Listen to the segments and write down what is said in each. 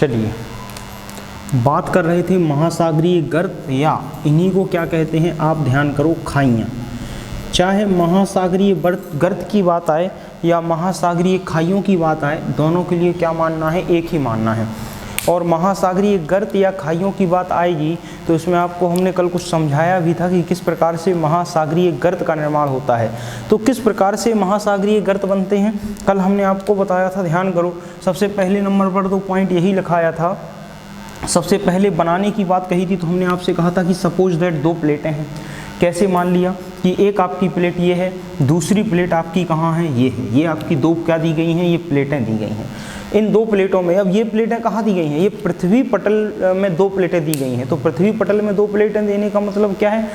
चलिए, बात कर रहे थे महासागरीय गर्त, या इन्हीं को क्या कहते हैं आप ध्यान करो, खाइयाँ। चाहे महासागरीय गर्त की बात आए या महासागरीय खाइयों की बात आए, दोनों के लिए क्या मानना है, एक ही मानना है। और महासागरीय गर्त या खाइयों की बात आएगी तो इसमें आपको हमने कल कुछ समझाया भी था कि किस प्रकार से महासागरीय गर्त का निर्माण होता है। तो किस प्रकार से महासागरीय गर्त बनते हैं कल हमने आपको बताया था, ध्यान करो। सबसे पहले नंबर पर तो पॉइंट यही लिखाया था, सबसे पहले बनाने की बात कही थी तो हमने आपसे कहा था कि सपोज दैट दो प्लेटें हैं। कैसे मान लिया कि एक आपकी प्लेट ये है, दूसरी प्लेट आपकी कहाँ है, ये है। ये आपकी दो क्या दी गई हैं, ये प्लेटें दी गई हैं। इन दो प्लेटों में, अब ये प्लेटें कहाँ दी गई हैं, ये पृथ्वी पटल में दो प्लेटें दी गई हैं। तो पृथ्वी पटल में दो प्लेटें देने का मतलब क्या है,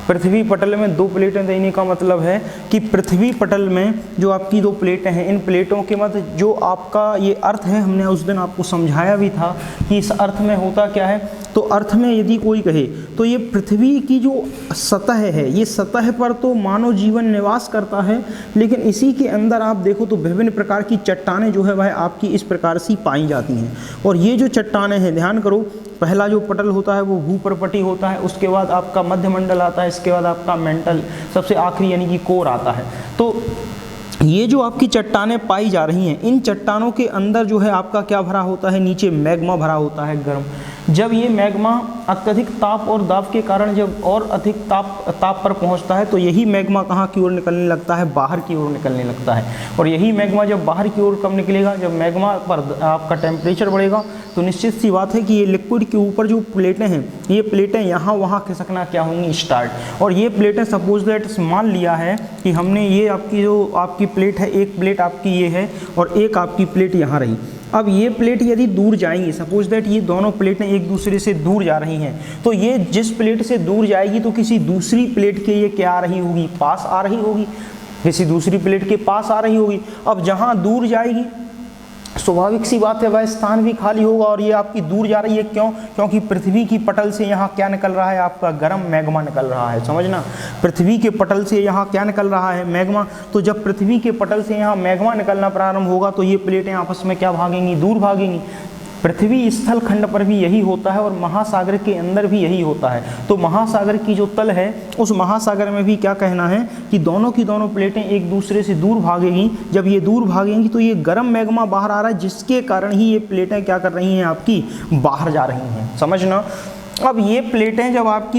पृथ्वी पटल में दो प्लेटें देने का मतलब है कि पृथ्वी पटल में जो आपकी दो प्लेटें हैं, इन प्लेटों के मध्य जो आपका ये अर्थ है, हमने उस दिन आपको समझाया भी था कि इस अर्थ में होता क्या है। तो अर्थ में यदि कोई कहे तो ये पृथ्वी की जो सतह है, ये सतह पर तो मानव जीवन निवास करता है, लेकिन इसी के अंदर आप देखो तो विभिन्न प्रकार की चट्टानें जो है वह आपकी इस प्रकार से पाई जाती हैं। और ये जो चट्टानें हैं, ध्यान करो, पहला जो पटल होता है वो भूपर्पटी होता है, उसके बाद आपका मध्यमंडल आता है, इसके बाद आपका मेंटल, सबसे आखिरी यानी कि कोर आता है। तो ये जो आपकी चट्टानें पाई जा रही हैं, इन चट्टानों के अंदर जो है आपका क्या भरा होता है, नीचे मैग्मा भरा होता है, गर्म। जब ये मैग्मा अत्यधिक ताप और दाब के कारण जब और अधिक ताप पर पहुंचता है तो यही मैग्मा कहाँ की ओर निकलने लगता है, बाहर की ओर निकलने लगता है। और यही मैग्मा जब बाहर की ओर कब निकलेगा, जब मैग्मा पर आपका टेम्परेचर बढ़ेगा तो निश्चित सी बात है कि ये लिक्विड के ऊपर जो प्लेटें हैं, ये प्लेटें यहाँ वहाँ खिसकना क्या होंगी, स्टार्ट। और ये प्लेटें सपोज दैट मान लिया है कि हमने ये आपकी जो आपकी प्लेट है, एक प्लेट आपकी ये है और एक आपकी प्लेट यहाँ रही। अब ये प्लेट यदि दूर जाएंगी, सपोज दैट ये दोनों प्लेटें एक दूसरे से दूर जा रही हैं, तो ये जिस प्लेट से दूर जाएगी तो किसी दूसरी प्लेट के ये क्या आ रही होगी, पास आ रही होगी, किसी दूसरी प्लेट के पास आ रही होगी। अब जहाँ दूर जाएगी स्वाभाविक सी बात है वह स्थान भी खाली होगा, और ये आपकी दूर जा रही है, क्यों, क्योंकि पृथ्वी की पटल से यहाँ क्या निकल रहा है, आपका गर्म मैग्मा निकल रहा है। समझना, पृथ्वी के पटल से यहाँ क्या निकल रहा है, मैग्मा। तो जब पृथ्वी के पटल से यहाँ मैग्मा निकलना प्रारंभ होगा तो ये प्लेटें आपस में क्या भागेंगी, दूर भागेंगी। पृथ्वी स्थल खंड पर भी यही होता है और महासागर के अंदर भी यही होता है। तो महासागर की जो तल है, उस महासागर में भी क्या कहना है कि दोनों की दोनों प्लेटें एक दूसरे से दूर भागेंगी। जब ये दूर भागेंगी तो ये गर्म मैग्मा बाहर आ रहा है, जिसके कारण ही ये प्लेटें क्या कर रही हैं, आपकी बाहर जा रही हैं। समझना, अब ये प्लेटें जब आपकी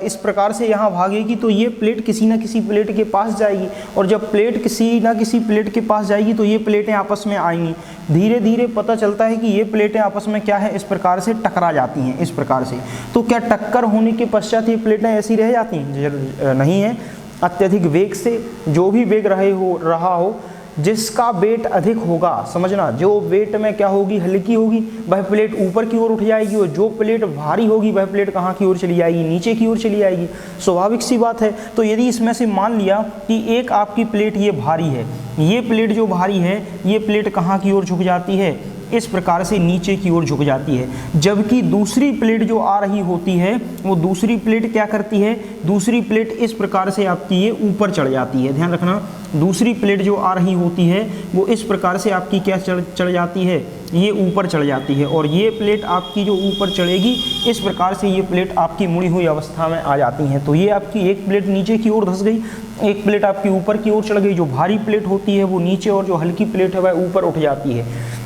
इस प्रकार से यहाँ भागेगी तो ये प्लेट किसी न किसी प्लेट के पास जाएगी, और जब प्लेट किसी न किसी प्लेट के पास जाएगी तो ये प्लेटें आपस में आएंगी। धीरे धीरे पता चलता है कि ये प्लेटें आपस में क्या है, इस प्रकार से टकरा जाती हैं, इस प्रकार से। तो क्या टक्कर होने के पश्चात ये प्लेटें ऐसी रह जाती हैं? नहीं है। अत्यधिक वेग से, जो भी वेग रहा हो, जिसका वेट अधिक होगा, समझना, जो वेट में क्या होगी, हल्की होगी, वह प्लेट ऊपर की ओर उठ जाएगी, और जो प्लेट भारी होगी वह प्लेट कहाँ की ओर चली जाएगी, नीचे की ओर चली जाएगी। स्वाभाविक सी बात है। तो यदि इसमें से मान लिया कि एक आपकी प्लेट ये भारी है, ये प्लेट जो भारी है, ये प्लेट कहाँ की ओर झुक जाती है, इस प्रकार से नीचे की ओर झुक जाती है। जबकि दूसरी प्लेट जो आ रही होती है, वो दूसरी प्लेट क्या करती है, दूसरी प्लेट इस प्रकार से आपकी ये ऊपर चढ़ जाती है। ध्यान रखना, दूसरी प्लेट जो आ रही होती है वो इस प्रकार से आपकी क्या चढ़ जाती है, ये ऊपर चढ़ जाती है। और ये प्लेट आपकी जो ऊपर चढ़ेगी, इस प्रकार से ये प्लेट आपकी मुड़ी हुई अवस्था में आ जाती हैं। तो ये आपकी एक प्लेट नीचे की ओर धंस गई, एक प्लेट आपकी ऊपर की ओर चढ़ गई। जो भारी प्लेट होती है वो नीचे, और जो हल्की प्लेट है वह ऊपर उठ जाती है।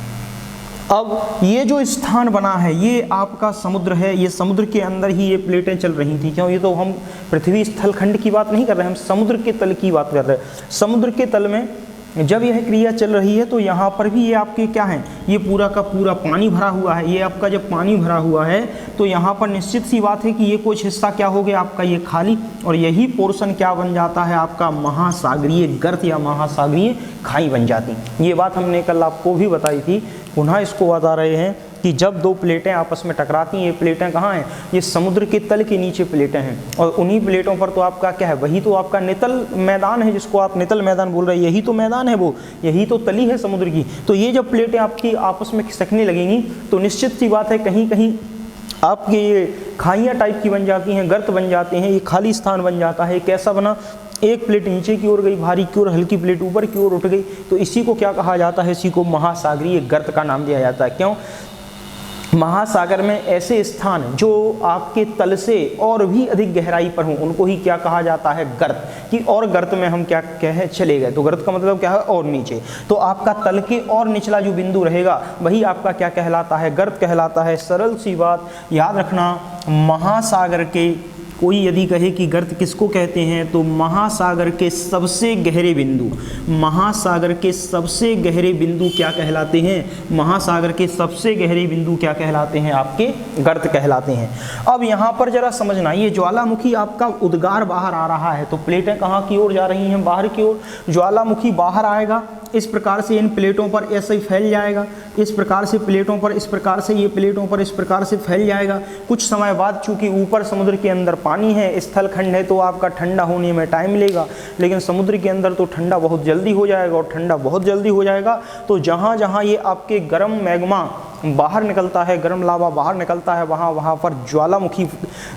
अब ये जो स्थान बना है ये आपका समुद्र है, ये समुद्र के अंदर ही ये प्लेटें चल रही थी। क्यों, ये तो हम पृथ्वी स्थल खंड की बात नहीं कर रहे हैं, हम समुद्र के तल की बात कर रहे हैं। समुद्र के तल में जब यह क्रिया चल रही है तो यहाँ पर भी ये आपके क्या हैं, ये पूरा का पूरा पानी भरा हुआ है। ये आपका जब पानी भरा हुआ है तो यहाँ पर निश्चित सी बात है कि ये कुछ हिस्सा क्या हो गया आपका, ये खाली, और यही पोर्शन क्या बन जाता है आपका, महासागरीय गर्त या महासागरीय खाई बन जाती। ये बात हमने कल आपको भी बताई थी, पुनः इसको बता रहे हैं कि जब दो प्लेटें आपस में टकराती हैं, ये प्लेटें कहाँ हैं, ये समुद्र के तल के नीचे प्लेटें हैं, और उन्हीं प्लेटों पर तो आपका क्या है, वही तो आपका नितल मैदान है, जिसको आप नितल मैदान बोल रहे हैं, यही तो मैदान है, वो यही तो तली है समुद्र की। तो ये जब प्लेटें आपकी आपस में खिसकने लगेंगी तो निश्चित सी बात है कहीं कहीं आपके ये खाइयाँ टाइप की बन जाती हैं, गर्त बन जाते हैं, ये खाली स्थान बन जाता है। कैसा बना, एक प्लेट नीचे की ओर गई भारी की ओर, हल्की प्लेट ऊपर की ओर उठ गई, तो इसी को क्या कहा जाता है, इसी को महासागरीय गर्त का नाम दिया जाता है। क्यों, महासागर में ऐसे स्थान जो आपके तल से और भी अधिक गहराई पर हों उनको ही क्या कहा जाता है, गर्त। कि और गर्त में हम क्या कहे चले गए, तो गर्त का मतलब क्या है, और नीचे। तो आपका तल के और निचला जो बिंदु रहेगा वही आपका क्या कहलाता है, गर्त कहलाता है। सरल सी बात याद रखना, महासागर के कोई यदि कहे कि गर्त किसको कहते हैं, तो महासागर के सबसे गहरे बिंदु, महासागर के सबसे गहरे बिंदु क्या कहलाते हैं, महासागर के सबसे गहरे बिंदु क्या कहलाते हैं, आपके गर्त कहलाते हैं। अब यहाँ पर जरा समझना, ये ज्वालामुखी आपका उद्गार बाहर आ रहा है, तो प्लेटें कहाँ की ओर जा रही हैं, बाहर की ओर। ज्वालामुखी बाहर आएगा, इस प्रकार से इन प्लेटों पर ऐसे ही फैल जाएगा, इस प्रकार से प्लेटों पर, इस प्रकार से ये प्लेटों पर इस प्रकार से फैल जाएगा। कुछ समय बाद चूंकि ऊपर समुद्र के अंदर पानी है, स्थल खंड है, तो आपका ठंडा होने में टाइम लेगा, लेकिन समुद्र के अंदर तो ठंडा बहुत जल्दी हो जाएगा, और ठंडा बहुत जल्दी हो जाएगा तो जहाँ जहाँ ये आपके गर्म मैग्मा बाहर निकलता है, गर्म लावा बाहर निकलता है, वहाँ वहाँ पर ज्वालामुखी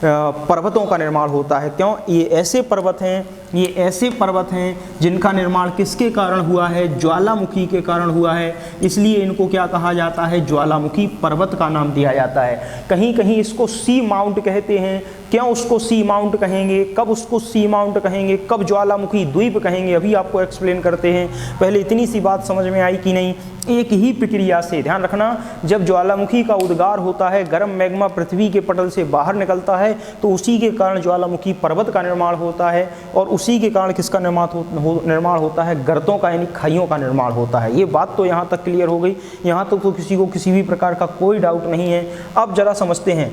पर्वतों का निर्माण होता है। क्यों, ये ऐसे पर्वत हैं, ये ऐसे पर्वत हैं जिनका निर्माण किसके कारण हुआ है, ज्वालामुखी के कारण हुआ है, इसलिए इनको क्या कहा जाता है, ज्वालामुखी पर्वत का नाम दिया जाता है। कहीं कहीं इसको सी माउंट कहते हैं। क्यों उसको सी माउंट कहेंगे, कब उसको सी माउंट कहेंगे, कब ज्वालामुखी द्वीप कहेंगे, अभी आपको एक्सप्लेन करते हैं। पहले इतनी सी बात समझ में आई कि नहीं, एक ही प्रक्रिया से ध्यान रखना, जब ज्वालामुखी का उद्गार होता है, गर्म मैग्मा पृथ्वी के पटल से बाहर निकलता है, तो उसी के कारण ज्वालामुखी पर्वत का निर्माण होता है, और उसी के कारण किसका निर्माण होता है, गर्तों का, यानी खाइयों का निर्माण होता है। ये बात तो यहाँ तक क्लियर हो गई, यहाँ तक तो किसी को किसी भी प्रकार का कोई डाउट नहीं है। अब जरा समझते हैं,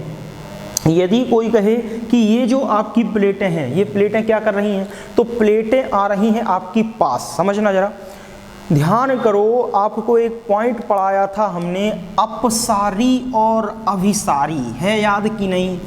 यदि कोई कहे कि ये जो आपकी प्लेटें हैं, ये प्लेटें क्या कर रही हैं, तो प्लेटें आ रही हैं आपकी पास। समझना जरा, ध्यान करो, आपको एक पॉइंट पढ़ाया था हमने, अपसारी और अभिसारी, है याद कि नहीं,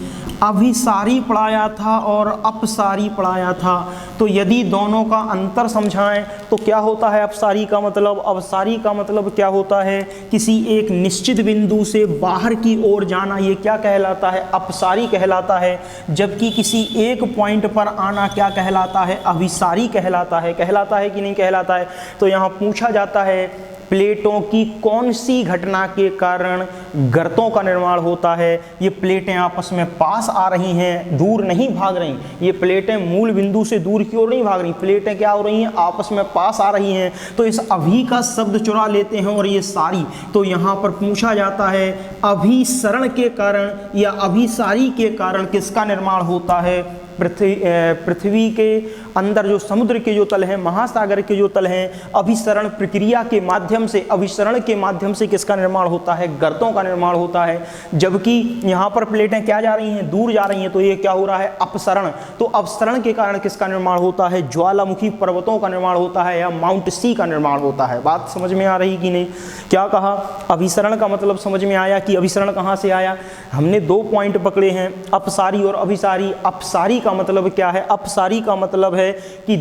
अभिसारी पढ़ाया था और अपसारी पढ़ाया था। तो यदि दोनों का अंतर समझाएं तो क्या होता है अपसारी का मतलब, अपसारी का मतलब क्या होता है, किसी एक निश्चित बिंदु से बाहर की ओर जाना, ये क्या कहलाता है, अपसारी कहलाता है। जबकि किसी एक पॉइंट पर आना क्या कहलाता है, अभिसारी कहलाता है। कहलाता है कि नहीं कहलाता है। तो यहाँ पूछा जाता है, प्लेटों की कौन सी घटना के कारण गर्तों का निर्माण होता है। ये प्लेटें आपस में पास आ रही हैं, दूर नहीं भाग रही, ये प्लेटें मूल बिंदु से दूर की ओर नहीं भाग रही, प्लेटें क्या हो रही हैं, आपस में पास आ रही हैं। तो इस अभी का शब्द चुरा लेते हैं और ये सारी, तो यहाँ पर पूछा जाता है अभिसरण के कारण या अभिसारी के कारण किसका निर्माण होता है, पृथ्वी के अंदर जो समुद्र के जो तल हैं, महासागर के जो तल हैं, अभिसरण प्रक्रिया के माध्यम से, अभिसरण के माध्यम से किसका निर्माण होता है, गर्तों का निर्माण होता है। जबकि यहाँ पर प्लेटें क्या जा रही हैं, दूर जा रही हैं, तो ये क्या हो रहा है, अपसरण। तो अपसरण के कारण किसका निर्माण होता है, ज्वालामुखी पर्वतों का निर्माण होता है या माउंट सी का निर्माण होता है। बात समझ में आ रही कि नहीं, क्या कहा, अभिसरण का मतलब समझ में आया कि अभिसरण कहाँ से आया। हमने दो पॉइंट पकड़े हैं, अपसारी और अभिसारी। अपसारी का मतलब क्या है, अपसारी का मतलब है कि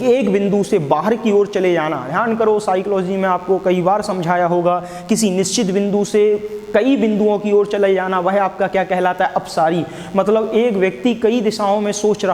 एक बिंदु से बाहर की ओर चले जाना। ध्यान करो, साइकोलॉजी में आपको कई बार समझाया होगा, किसी निश्चित बिंदु से कई बिंदुओं की ओर चले जाना, वह आपका क्या कहलाता है, अपसारी। मतलब एक व्यक्ति कई दिशाओं में सोच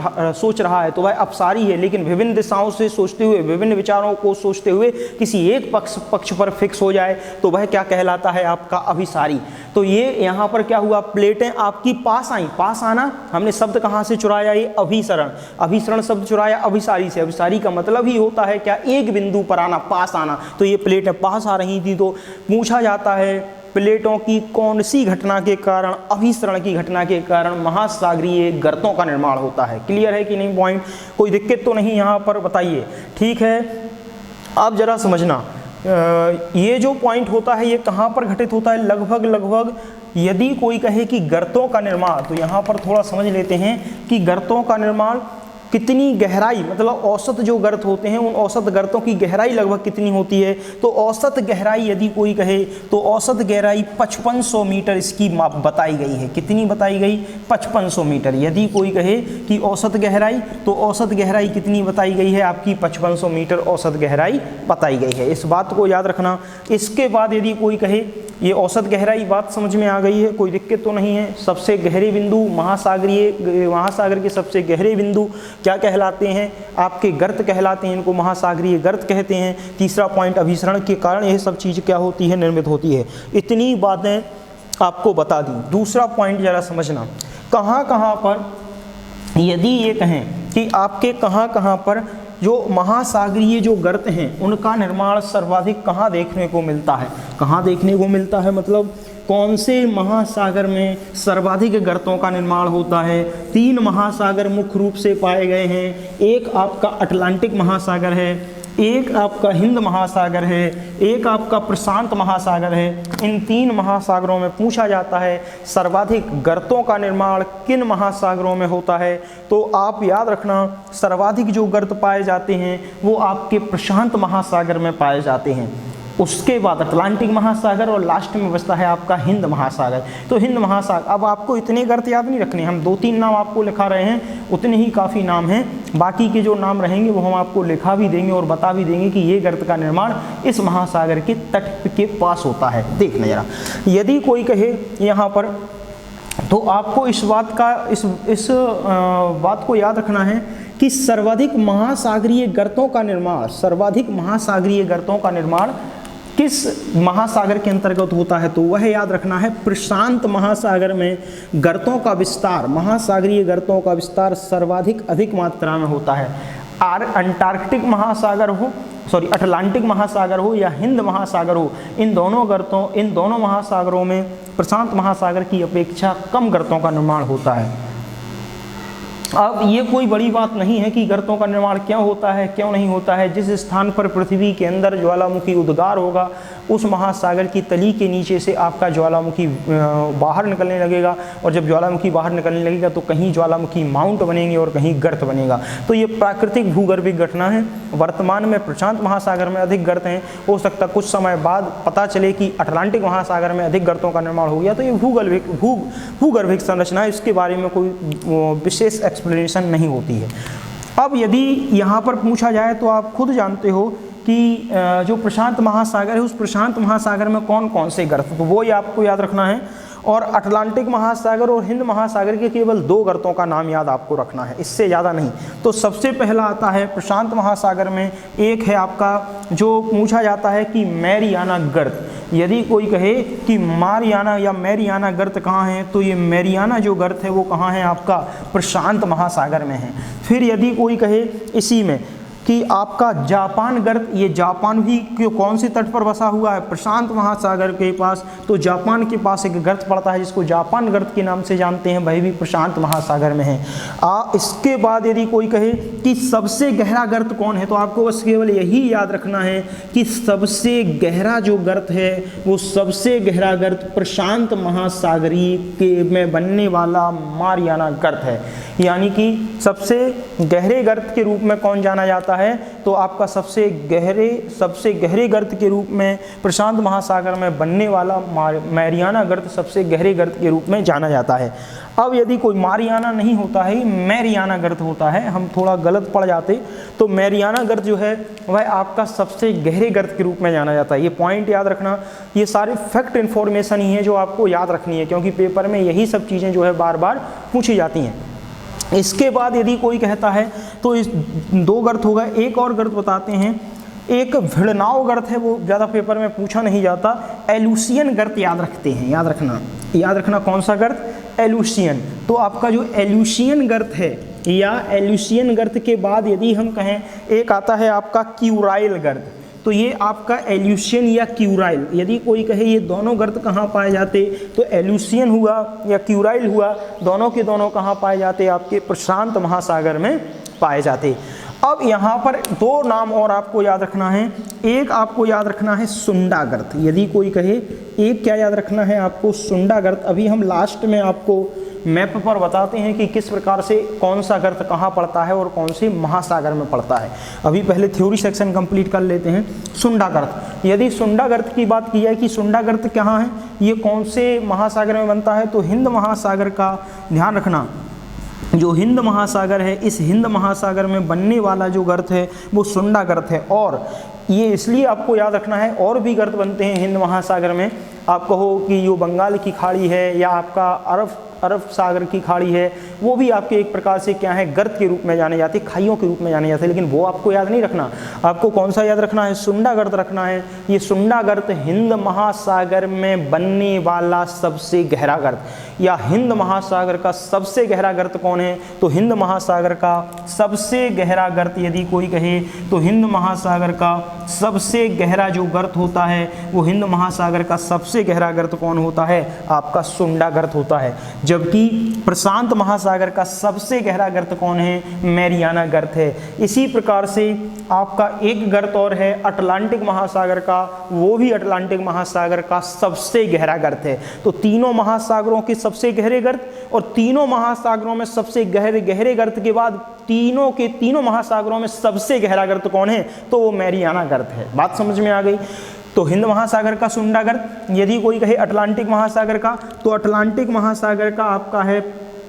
रहा है तो वह अपसारी है, लेकिन विभिन्न दिशाओं से सोचते हुए, विभिन्न विचारों को सोचते हुए किसी एक पक्ष पर फिक्स हो जाए तो वह क्या कहलाता है, आपका अभिसारी। तो ये यहाँ पर क्या हुआ, प्लेटें आपकी पास आई, पास आना हमने शब्द कहाँ से चुराया, ये अभिसरण। अभिसरण शब्द चुराया अभिसारी से। अभिसारी का मतलब ही होता है क्या, एक बिंदु पर आना, पास आना। तो ये प्लेटें पास आ रही थी, तो पूछा जाता है प्लेटों की कौन सी घटना के कारण, अभिसरण की घटना के कारण महासागरीय गर्तों का निर्माण होता है। क्लियर है कि नहीं पॉइंट, कोई दिक्कत तो नहीं यहाँ पर, बताइए। ठीक है, अब जरा समझना, ये जो पॉइंट होता है ये कहाँ पर घटित होता है, लगभग यदि कोई कहे कि गर्तों का निर्माण, तो यहाँ पर थोड़ा समझ लेते हैं कि गर्तों का निर्माण कितनी गहराई, मतलब औसत जो गर्त होते हैं उन औसत गर्तों की गहराई लगभग कितनी होती है। तो औसत गहराई यदि कोई कहे तो औसत गहराई 5500 मीटर इसकी माप बताई गई है। कितनी बताई गई, 5500 मीटर। यदि कोई कहे कि औसत गहराई, तो औसत गहराई कितनी बताई गई है, आपकी 5500 मीटर औसत गहराई बताई गई है। इस बात को याद रखना। इसके बाद यदि कोई कहे, ये औसत गहराई बात समझ में आ गई है, कोई दिक्कत तो नहीं है। सबसे गहरे बिंदु महासागर के सबसे गहरे बिंदु क्या कहलाते हैं, आपके गर्त कहलाते हैं, इनको महासागरीय गर्त कहते हैं। तीसरा पॉइंट, अभिसरण के कारण यह सब चीज़ क्या होती है, निर्मित होती है। इतनी बातें आपको बता दी। दूसरा पॉइंट जरा समझना, कहाँ कहाँ पर यदि ये कहें कि आपके कहाँ कहाँ पर जो महासागरीय जो गर्त हैं उनका निर्माण सर्वाधिक कहाँ देखने को मिलता है, कहाँ देखने को मिलता है मतलब कौन से महासागर में सर्वाधिक गर्तों का निर्माण होता है। 3 महासागर मुख्य रूप से पाए गए हैं, एक आपका अटलांटिक महासागर है, एक आपका हिंद महासागर है, एक आपका प्रशांत महासागर है। इन 3 महासागरों में पूछा जाता है सर्वाधिक गर्तों का निर्माण किन महासागरों में होता है, तो आप याद रखना सर्वाधिक जो गर्त पाए जाते हैं वो आपके प्रशांत महासागर में पाए जाते हैं, उसके बाद अटलांटिक महासागर और लास्ट में बचता है आपका हिंद महासागर। तो हिंद महासागर, अब आपको इतने गर्त याद नहीं रखने, हम 2-3 नाम आपको लिखा रहे हैं, उतने ही काफ़ी नाम हैं, बाकी के जो नाम रहेंगे वो हम आपको लिखा भी देंगे और बता भी देंगे कि ये गर्त का निर्माण इस महासागर के तट के पास होता है। देखना जरा, यदि कोई कहे यहाँ पर, तो आपको इस बात का इस बात को याद रखना है कि सर्वाधिक महासागरीय गर्तों का निर्माण, सर्वाधिक महासागरीय गर्तों का निर्माण किस महासागर के अंतर्गत होता है, तो वह याद रखना है प्रशांत महासागर में गर्तों का विस्तार, महासागरीय गर्तों का विस्तार सर्वाधिक अधिक मात्रा में होता है। अंटार्कटिक महासागर हो, अटलांटिक महासागर हो या हिंद महासागर हो, इन दोनों महासागरों में प्रशांत महासागर की अपेक्षा कम गर्तों का निर्माण होता है। अब ये कोई बड़ी बात नहीं है कि गर्तों का निर्माण क्या होता है क्यों नहीं होता है। जिस स्थान पर पृथ्वी के अंदर ज्वालामुखी उद्गार होगा उस महासागर की तली के नीचे से आपका ज्वालामुखी बाहर निकलने लगेगा, और जब ज्वालामुखी बाहर निकलने लगेगा तो कहीं ज्वालामुखी माउंट बनेंगे और कहीं गर्त बनेगा। तो ये प्राकृतिक भूगर्भिक घटना है। वर्तमान में प्रशांत महासागर में अधिक गर्त हैं, हो सकता कुछ समय बाद पता चले कि अटलांटिक महासागर में अधिक गर्तों का निर्माण हो गया, तो ये भूगर्भिक संरचना है, इसके बारे में कोई विशेष एक्सप्लेनेशन नहीं होती है। अब यदि यहाँ पर पूछा जाए तो आप खुद जानते हो कि जो प्रशांत महासागर है उस प्रशांत महासागर में कौन कौन से गर्त, तो वो ही आपको याद रखना है। और अटलांटिक महासागर और हिंद महासागर के केवल 2 गर्तों का नाम याद आपको रखना है, इससे ज़्यादा नहीं। तो सबसे पहला आता है प्रशांत महासागर में, एक है आपका जो पूछा जाता है कि मैरियाना गर्त। यदि कोई कहे कि मारियाना या मैरियाना गर्त कहाँ है, तो ये मैरियाना जो गर्त है वो कहाँ है, आपका प्रशांत महासागर में है। फिर यदि कोई कहे इसी में कि आपका जापान गर्त, ये जापान भी कौन से तट पर बसा हुआ है, प्रशांत महासागर के पास, तो जापान के पास एक गर्त पड़ता है जिसको जापान गर्त के नाम से जानते हैं, वह भी प्रशांत महासागर में है। इसके बाद यदि कोई कहे कि सबसे गहरा गर्त कौन है, तो आपको बस केवल यही याद रखना है कि सबसे गहरा जो गर्त है वो सबसे गहरा गर्त प्रशांत महासागरीय के में बनने वाला मारियाना गर्त है। यानी कि सबसे गहरे गर्त के रूप में कौन जाना जाता है, तो आपका सबसे गहरे गर्त के रूप में प्रशांत महासागर में बनने वाला मैरियाना गर्त सबसे गहरे गर्त के रूप में जाना जाता है। अब यदि कोई मारियाना नहीं होता है, मैरियाना गर्त होता है, हम थोड़ा गलत पड़ जाते, तो मैरियाना गर्त जो है वह आपका सबसे गहरे गर्त के रूप में जाना जाता है। ये पॉइंट याद रखना, ये सारे फैक्ट इन्फॉर्मेशन ही है जो आपको याद रखनी है, क्योंकि पेपर में यही सब चीज़ें जो है बार बार पूछी जाती हैं। इसके बाद यदि कोई कहता है तो इस 2 गर्त होगा, एक और गर्त बताते हैं, एक भिड़नाव गर्त है, वो ज़्यादा पेपर में पूछा नहीं जाता। एलुसियन गर्त याद रखते हैं, याद रखना कौन सा गर्त, एलुसियन। तो आपका जो एलुसियन गर्त है या एलुसियन गर्त के बाद यदि हम कहें एक आता है आपका क्यूराइल गर्त, तो ये आपका एल्यूशियन या क्यूराइल। यदि कोई कहे ये दोनों गर्त कहाँ पाए जाते, तो एल्यूशियन हुआ या क्यूराइल हुआ, दोनों के दोनों कहाँ पाए जाते, आपके प्रशांत महासागर में पाए जाते। अब यहाँ पर 2 नाम और आपको याद रखना है। एक आपको याद रखना है सुंडा गर्त। यदि कोई कहे, एक क्या याद रखना है आपको, सुंडा गर्त। अभी हम लास्ट में आपको मैप पर बताते हैं कि किस प्रकार से कौन सा गर्त कहाँ पड़ता है और कौन से महासागर में पड़ता है। अभी पहले थ्योरी सेक्शन कंप्लीट कर लेते हैं। सुंडा गर्त, यदि सुंडा गर्त की बात की जाए कि सुंडा गर्त कहाँ है, ये कौन से महासागर में बनता है, तो हिंद महासागर का ध्यान रखना। जो हिंद महासागर है, इस हिंद महासागर में बनने वाला जो गर्त है वो सुंडा गर्त है। और ये इसलिए आपको याद रखना है, और भी गर्त बनते हैं हिंद महासागर में। आप कहो कि यो बंगाल की खाड़ी है या आपका अरब सागर की खाड़ी है, वो भी आपके एक प्रकार से क्या है, गर्त के रूप में जाने जाते, खाइयों के रूप में जाने जाते हैं। लेकिन वो आपको याद नहीं रखना, आपको कौन सा याद रखना है, सुंडा गर्त रखना है। ये सुंडा गर्त हिंद महासागर में बनने वाला सबसे गहरा गर्त, या हिंद महासागर का सबसे गहरा गर्त कौन है, तो हिंद महासागर का सबसे गहरा गर्त यदि कोई कहे तो हिंद महासागर का सबसे गहरा जो गर्त होता है वो हिंद महासागर का सबसे गहरा गर्त कौन होता है, आपका सुंडा गर्त होता है। जबकि प्रशांत महासागर का सबसे गहरा गर्त कौन है, मैरियाना गर्त है। इसी प्रकार से आपका एक गर्त और है अटलांटिक महासागर का, वो भी अटलांटिक महासागर का सबसे गहरा गर्त है। तो तीनों महासागरों के सबसे गहरे गर्त, और तीनों महासागरों में सबसे गहरे गर्त के बाद तीनों के तीनों महासागरों में सबसे गहरा गर्त कौन है, तो वो मैरियाना गर्त है। बात समझ में आ गई। तो हिंद महासागर का सुंडा गर्त, यदि कोई कहे अटलांटिक महासागर का, तो अटलांटिक महासागर का आपका है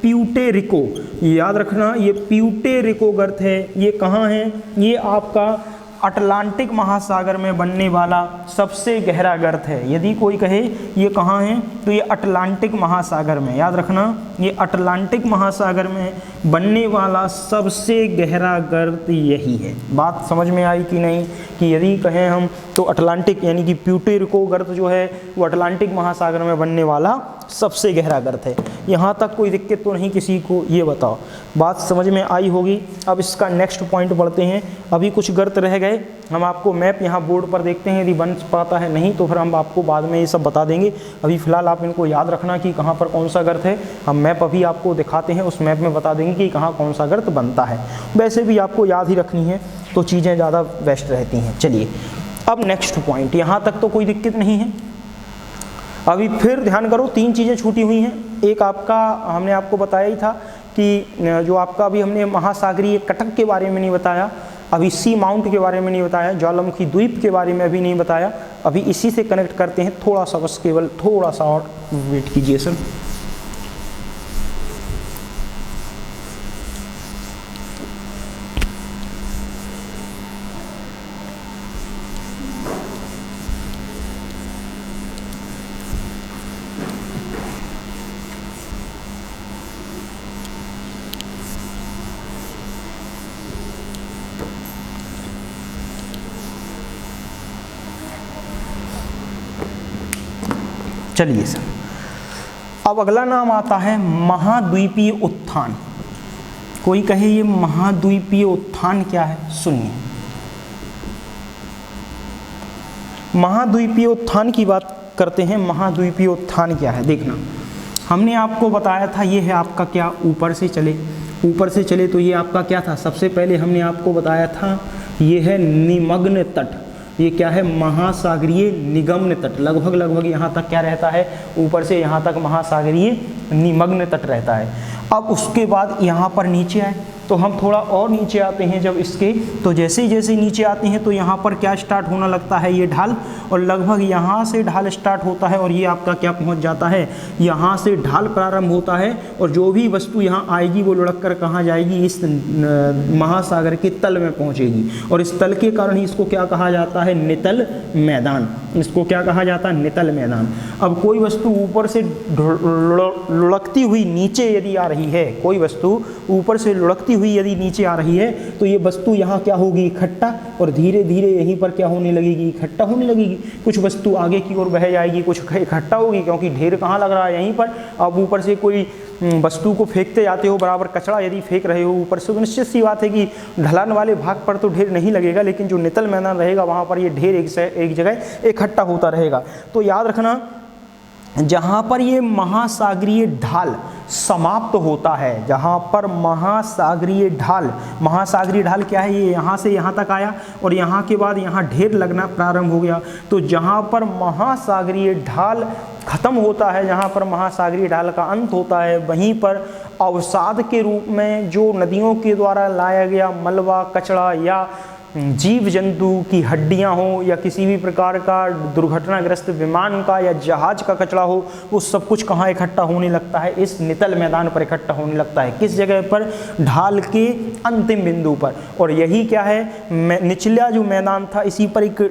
प्यूटेरिको, याद रखना ये प्यूटेरिको गर्त है। ये कहाँ है, ये आपका अटलांटिक महासागर में बनने वाला सबसे गहरा गर्त है। यदि कोई कहे ये कहाँ है, तो ये अटलांटिक महासागर में, याद रखना ये अटलांटिक महासागर में बनने वाला सबसे गहरा गर्त यही है। बात समझ में आई कि नहीं, कि यदि कहें हम तो अटलांटिक यानी कि प्यूटेरिको गर्त जो है वो अटलांटिक महासागर में बनने वाला सबसे गहरा गर्त है। यहाँ तक कोई दिक्कत तो नहीं किसी को, ये बताओ, बात समझ में आई होगी। अब इसका नेक्स्ट पॉइंट बढ़ते हैं। अभी कुछ गर्त रह गए, हम आपको मैप यहाँ बोर्ड पर देखते हैं, यदि बन पाता है नहीं तो फिर हम आपको बाद में ये सब बता देंगे। अभी फ़िलहाल आप इनको याद रखना कि कहाँ पर कौन सा गर्त है। हम मैप अभी आपको दिखाते हैं, उस मैप में बता देंगे कि कहाँ कौन सा गर्त बनता है। वैसे भी आपको याद ही रखनी है तो चीज़ें ज़्यादा बेस्ट रहती हैं। चलिए अब नेक्स्ट पॉइंट, यहाँ तक तो कोई दिक्कत नहीं है। अभी फिर ध्यान करो, तीन चीज़ें छूटी हुई हैं। एक आपका हमने आपको बताया ही था कि जो आपका अभी हमने महासागरीय कटक के बारे में नहीं बताया, अभी सी माउंट के बारे में नहीं बताया, ज्वालामुखी द्वीप के बारे में अभी नहीं बताया। अभी इसी से कनेक्ट करते हैं थोड़ा सा, बस केवल थोड़ा सा और वेट कीजिए सर। चलिए सर, अब अगला नाम आता है महाद्वीपीय उत्थान। कोई कहे ये महाद्वीपीय उत्थान क्या है, सुनिए। महाद्वीपीय उत्थान की बात करते हैं। महाद्वीपीय उत्थान क्या है, देखना हमने आपको बताया था, ये है आपका क्या, ऊपर से चले तो ये आपका क्या था, सबसे पहले हमने आपको बताया था ये है निमग्न तट। ये क्या है, महासागरीय निगम्न तट। लगभग यहाँ तक क्या रहता है, ऊपर से यहाँ तक महासागरीय निमग्न तट रहता है। अब उसके बाद यहाँ पर नीचे आए तो हम थोड़ा और नीचे आते हैं जब इसके, तो जैसे जैसे नीचे आते हैं तो यहाँ पर क्या स्टार्ट होना लगता है, ये ढाल, और लगभग यहाँ से ढाल स्टार्ट होता है और ये आपका क्या पहुँच जाता है, यहाँ से ढाल प्रारंभ होता है और जो भी वस्तु यहाँ आएगी वो लुढ़क कर कहाँ जाएगी, इस महासागर के तल में पहुँचेगी। और इस तल के कारण ही इसको क्या कहा जाता है, नितल मैदान। इसको क्या कहा जाता है, नितल मैदान। अब कोई वस्तु ऊपर से लुढ़कती हुई नीचे यदि आ रही है, कोई वस्तु ऊपर से लुढ़कती हुई यदि नीचे आ रही है तो ये वस्तु यहाँ क्या होगी, इकट्ठा, और धीरे धीरे यहीं पर क्या होने लगेगी, इकट्ठा होने लगेगी। कुछ वस्तु आगे की ओर बह जाएगी, कुछ इकट्ठा होगी, क्योंकि ढेर कहाँ लग रहा है, यहीं पर। अब ऊपर से कोई वस्तु को फेंकते जाते हो, बराबर कचरा यदि फेंक रहे हो ऊपर से, तो निश्चित सी बात है कि ढलान वाले भाग पर तो ढेर नहीं लगेगा, लेकिन जो नितल मैदान रहेगा वहाँ पर ये ढेर एक जगह इकट्ठा होता रहेगा। तो याद रखना, जहाँ पर ये महासागरीय ढाल समाप्त होता है, जहाँ पर महासागरीय ढाल क्या है, ये यहाँ से यहाँ तक आया और यहाँ के बाद यहाँ ढेर लगना प्रारंभ हो गया। तो जहाँ पर महासागरीय ढाल खत्म होता है, जहाँ पर महासागरीय ढाल का अंत होता है, वहीं पर अवसाद के रूप में जो नदियों के द्वारा लाया गया मलबा, कचरा या जीव जंतु की हड्डियां हो या किसी भी प्रकार का दुर्घटनाग्रस्त विमान का या जहाज का कचरा हो, वो सब कुछ कहाँ इकट्ठा होने लगता है, इस नितल मैदान पर इकट्ठा होने लगता है। किस जगह पर, ढाल के अंतिम बिंदु पर। और यही क्या है, निचला जो मैदान था इसी पर एक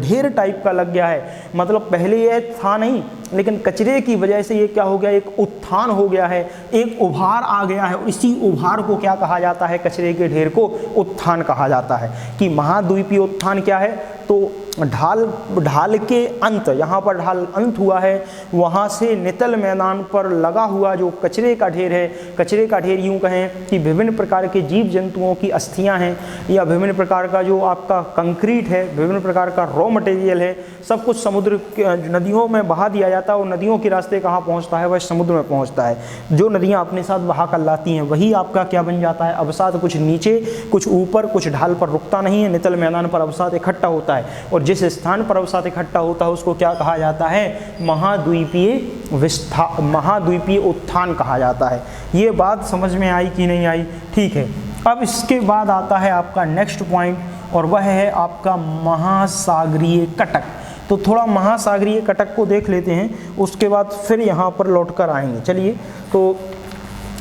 ढेर टाइप का लग गया है। मतलब पहले यह था नहीं, लेकिन कचरे की वजह से ये क्या हो गया, एक उत्थान हो गया है, एक उभार आ गया है। इसी उभार को क्या कहा जाता है, कचरे के ढेर को उत्थान कहा जाता है। कि महाद्वीपीय उत्थान क्या है, तो ढाल के अंत, यहाँ पर ढाल अंत हुआ है, वहाँ से नितल मैदान पर लगा हुआ जो कचरे का ढेर है, कचरे का ढेर यूँ कहें कि विभिन्न प्रकार के जीव जंतुओं की अस्थियाँ हैं, या विभिन्न प्रकार का जो आपका कंक्रीट है, विभिन्न प्रकार का रॉ मटेरियल है, सब कुछ समुद्र नदियों में बहा दिया जाता है। और नदियों के रास्ते कहाँ पहुँचता है, वह समुद्र में पहुँचता है। जो नदियाँ अपने साथ बहा कर लाती हैं वही आपका क्या बन जाता है, अवसाद। कुछ नीचे, कुछ ऊपर, कुछ ढाल पर रुकता नहीं है, नितल मैदान पर अवसाद इकट्ठा होता है। और जिस स्थान पर अवसाद इकट्ठा होता है उसको क्या कहा जाता है, महाद्वीपीय उत्थान कहा जाता है। ये बात समझ में आई कि नहीं आई, ठीक है। अब इसके बाद आता है आपका नेक्स्ट पॉइंट, और वह है आपका महासागरीय कटक। तो थोड़ा महासागरीय कटक को देख लेते हैं, उसके बाद फिर यहाँ पर लौट कर आएंगे। चलिए, तो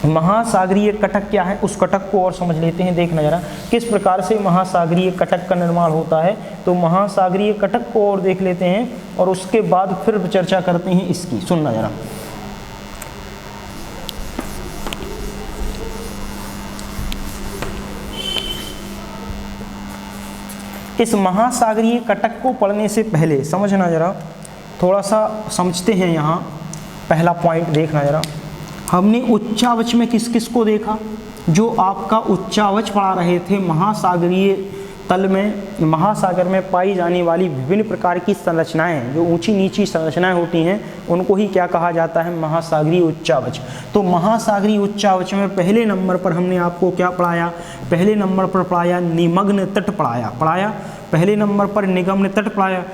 महासागरीय कटक क्या है, उस कटक को और समझ लेते हैं। देखना जरा किस प्रकार से महासागरीय कटक का निर्माण होता है। तो महासागरीय कटक को और देख लेते हैं, और उसके बाद फिर चर्चा करते हैं इसकी। सुनना जरा, इस महासागरीय कटक को पढ़ने से पहले समझना जरा, थोड़ा सा समझते हैं। यहाँ पहला पॉइंट देखना जरा, हमने उच्चावच में किस किस को देखा, जो आपका उच्चावच पढ़ा रहे थे, महासागरीय तल में, महासागर में पाई जाने वाली विभिन्न प्रकार की संरचनाएं, जो ऊंची नीची संरचनाएं होती हैं, उनको ही क्या कहा जाता है, महासागरीय उच्चावच। तो महासागरीय उच्चावच में पहले नंबर पर हमने आपको क्या पढ़ाया, पहले नंबर पर पढ़ाया निमग्न तट पढ़ाया, पहले नंबर पर निगम्न तट पढ़ाया,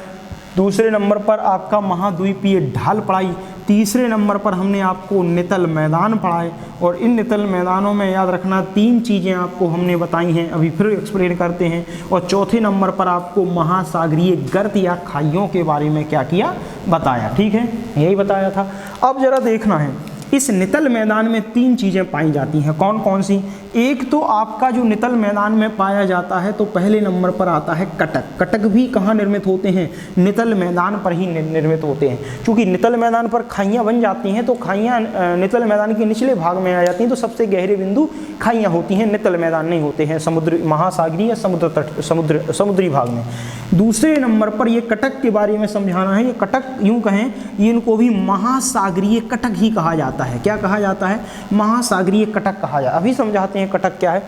दूसरे नंबर पर आपका महाद्वीपीय ढाल पढ़ाई, तीसरे नंबर पर हमने आपको नितल मैदान पढ़ाए। और इन नितल मैदानों में याद रखना 3 चीज़ें आपको हमने बताई हैं, अभी फिर एक्सप्लेन करते हैं। और चौथे नंबर पर आपको महासागरीय गर्त या खाइयों के बारे में क्या किया, बताया, ठीक है, यही बताया था। अब जरा देखना है, इस नितल मैदान में 3 चीज़ें पाई जाती हैं, कौन कौन सी। एक तो आपका जो नितल मैदान में पाया जाता है, तो पहले नंबर पर आता है कटक। कटक भी कहाँ निर्मित होते हैं, नितल मैदान पर ही निर्मित होते हैं। क्योंकि नितल मैदान पर खाइयाँ बन जाती हैं, तो खाइयाँ नितल मैदान के निचले भाग में आ जाती हैं, तो सबसे गहरे बिंदु खाइयाँ होती हैं, नितल मैदान नहीं होते हैं, समुद्र महासागरीय समुद्र तट समुद्री भाग में। दूसरे नंबर पर ये कटक के बारे में समझाना है। ये कटक यूँ कहें, ये इनको भी महासागरीय कटक ही कहा जाता है। क्या कहा जाता है, महासागरीय कटक कहा जाता है। अभी समझाते हैं कटक क्या है।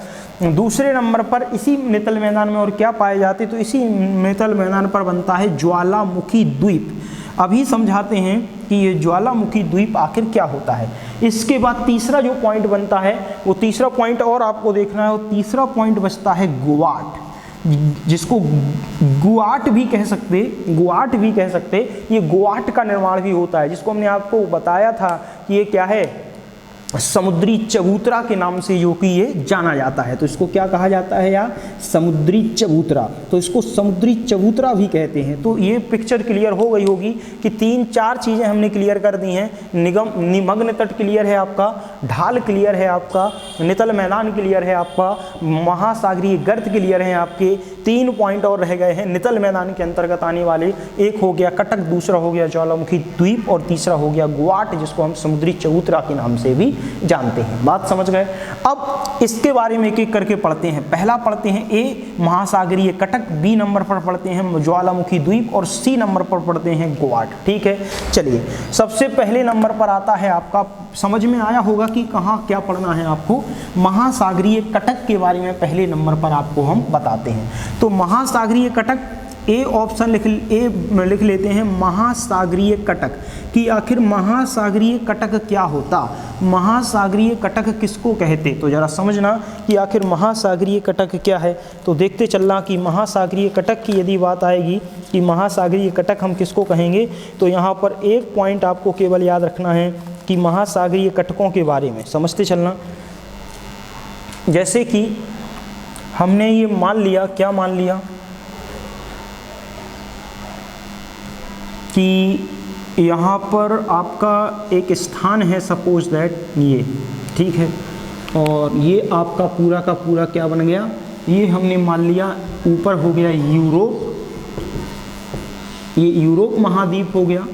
दूसरे नंबर पर इसी नितल मैदान में और क्या पाए जाते, तो इसी नितल मैदान पर बनता है ज्वालामुखी द्वीप। अभी समझाते हैं कि ये ज्वालामुखी द्वीप आखिर क्या होता है। इसके बाद तीसरा जो पॉइंट बनता है, वो तीसरा पॉइंट और आपको देखना है, वो तीसरा पॉइंट बचता है गुवाट, जिसको गुआट भी कह सकते, ये गुआट का निर्माण भी होता है, जिसको हमने आपको बताया था कि ये क्या है, समुद्री चबूतरा के नाम से जो कि ये जाना जाता है। तो इसको क्या कहा जाता है, या समुद्री चबूतरा, तो इसको समुद्री चबूतरा भी कहते हैं। तो ये पिक्चर क्लियर हो गई होगी कि 3-4 चीज़ें हमने क्लियर कर दी हैं। निमग्न तट क्लियर है आपका, ढाल क्लियर है आपका, नितल मैदान क्लियर है आपका, महासागरीय गर्त क्लियर है आपके। 3 पॉइंट और रह गए हैं नितल मैदान के अंतर्गत आने वाले। एक हो गया कटक, दूसरा हो गया ज्वालामुखी द्वीप, और तीसरा हो गया गुआट, जिसको हम समुद्री चबूतरा के नाम से भी जानते हैं। बात समझ गए। अब इसके बारे में एक-एक करके पढ़ते हैं। पहला पढ़ते हैं ए महासागरीय कटक, बी नंबर पर पढ़ते हैं ज्वालामुखी द्वीप, और सी नंबर पर पढ़ते हैं गुआट, ठीक है। चलिए, सबसे पहले नंबर पर आता है आपका, समझ में आया होगा कि कहाँ क्या पढ़ना है आपको, महासागरीय कटक के बारे में पहले नंबर पर आपको हम बताते हैं। तो महासागरीय कटक, ए ऑप्शन लिख लेते हैं, महासागरीय कटक, कि आखिर महासागरीय कटक क्या होता, महासागरीय कटक किसको कहते। तो जरा समझना कि आखिर महासागरीय कटक क्या है। तो देखते चलना कि महासागरीय कटक की यदि बात आएगी कि महासागरीय कटक हम किसको कहेंगे, तो यहाँ पर एक पॉइंट आपको केवल याद रखना है कि महासागरीय कटकों के बारे में समझते चलना। जैसे कि हमने ये मान लिया, क्या मान लिया, कि यहाँ पर आपका एक स्थान है, सपोज दैट ये, ठीक है, और ये आपका पूरा का पूरा क्या बन गया, ये हमने मान लिया ऊपर हो गया यूरोप, ये यूरोप महाद्वीप हो गया,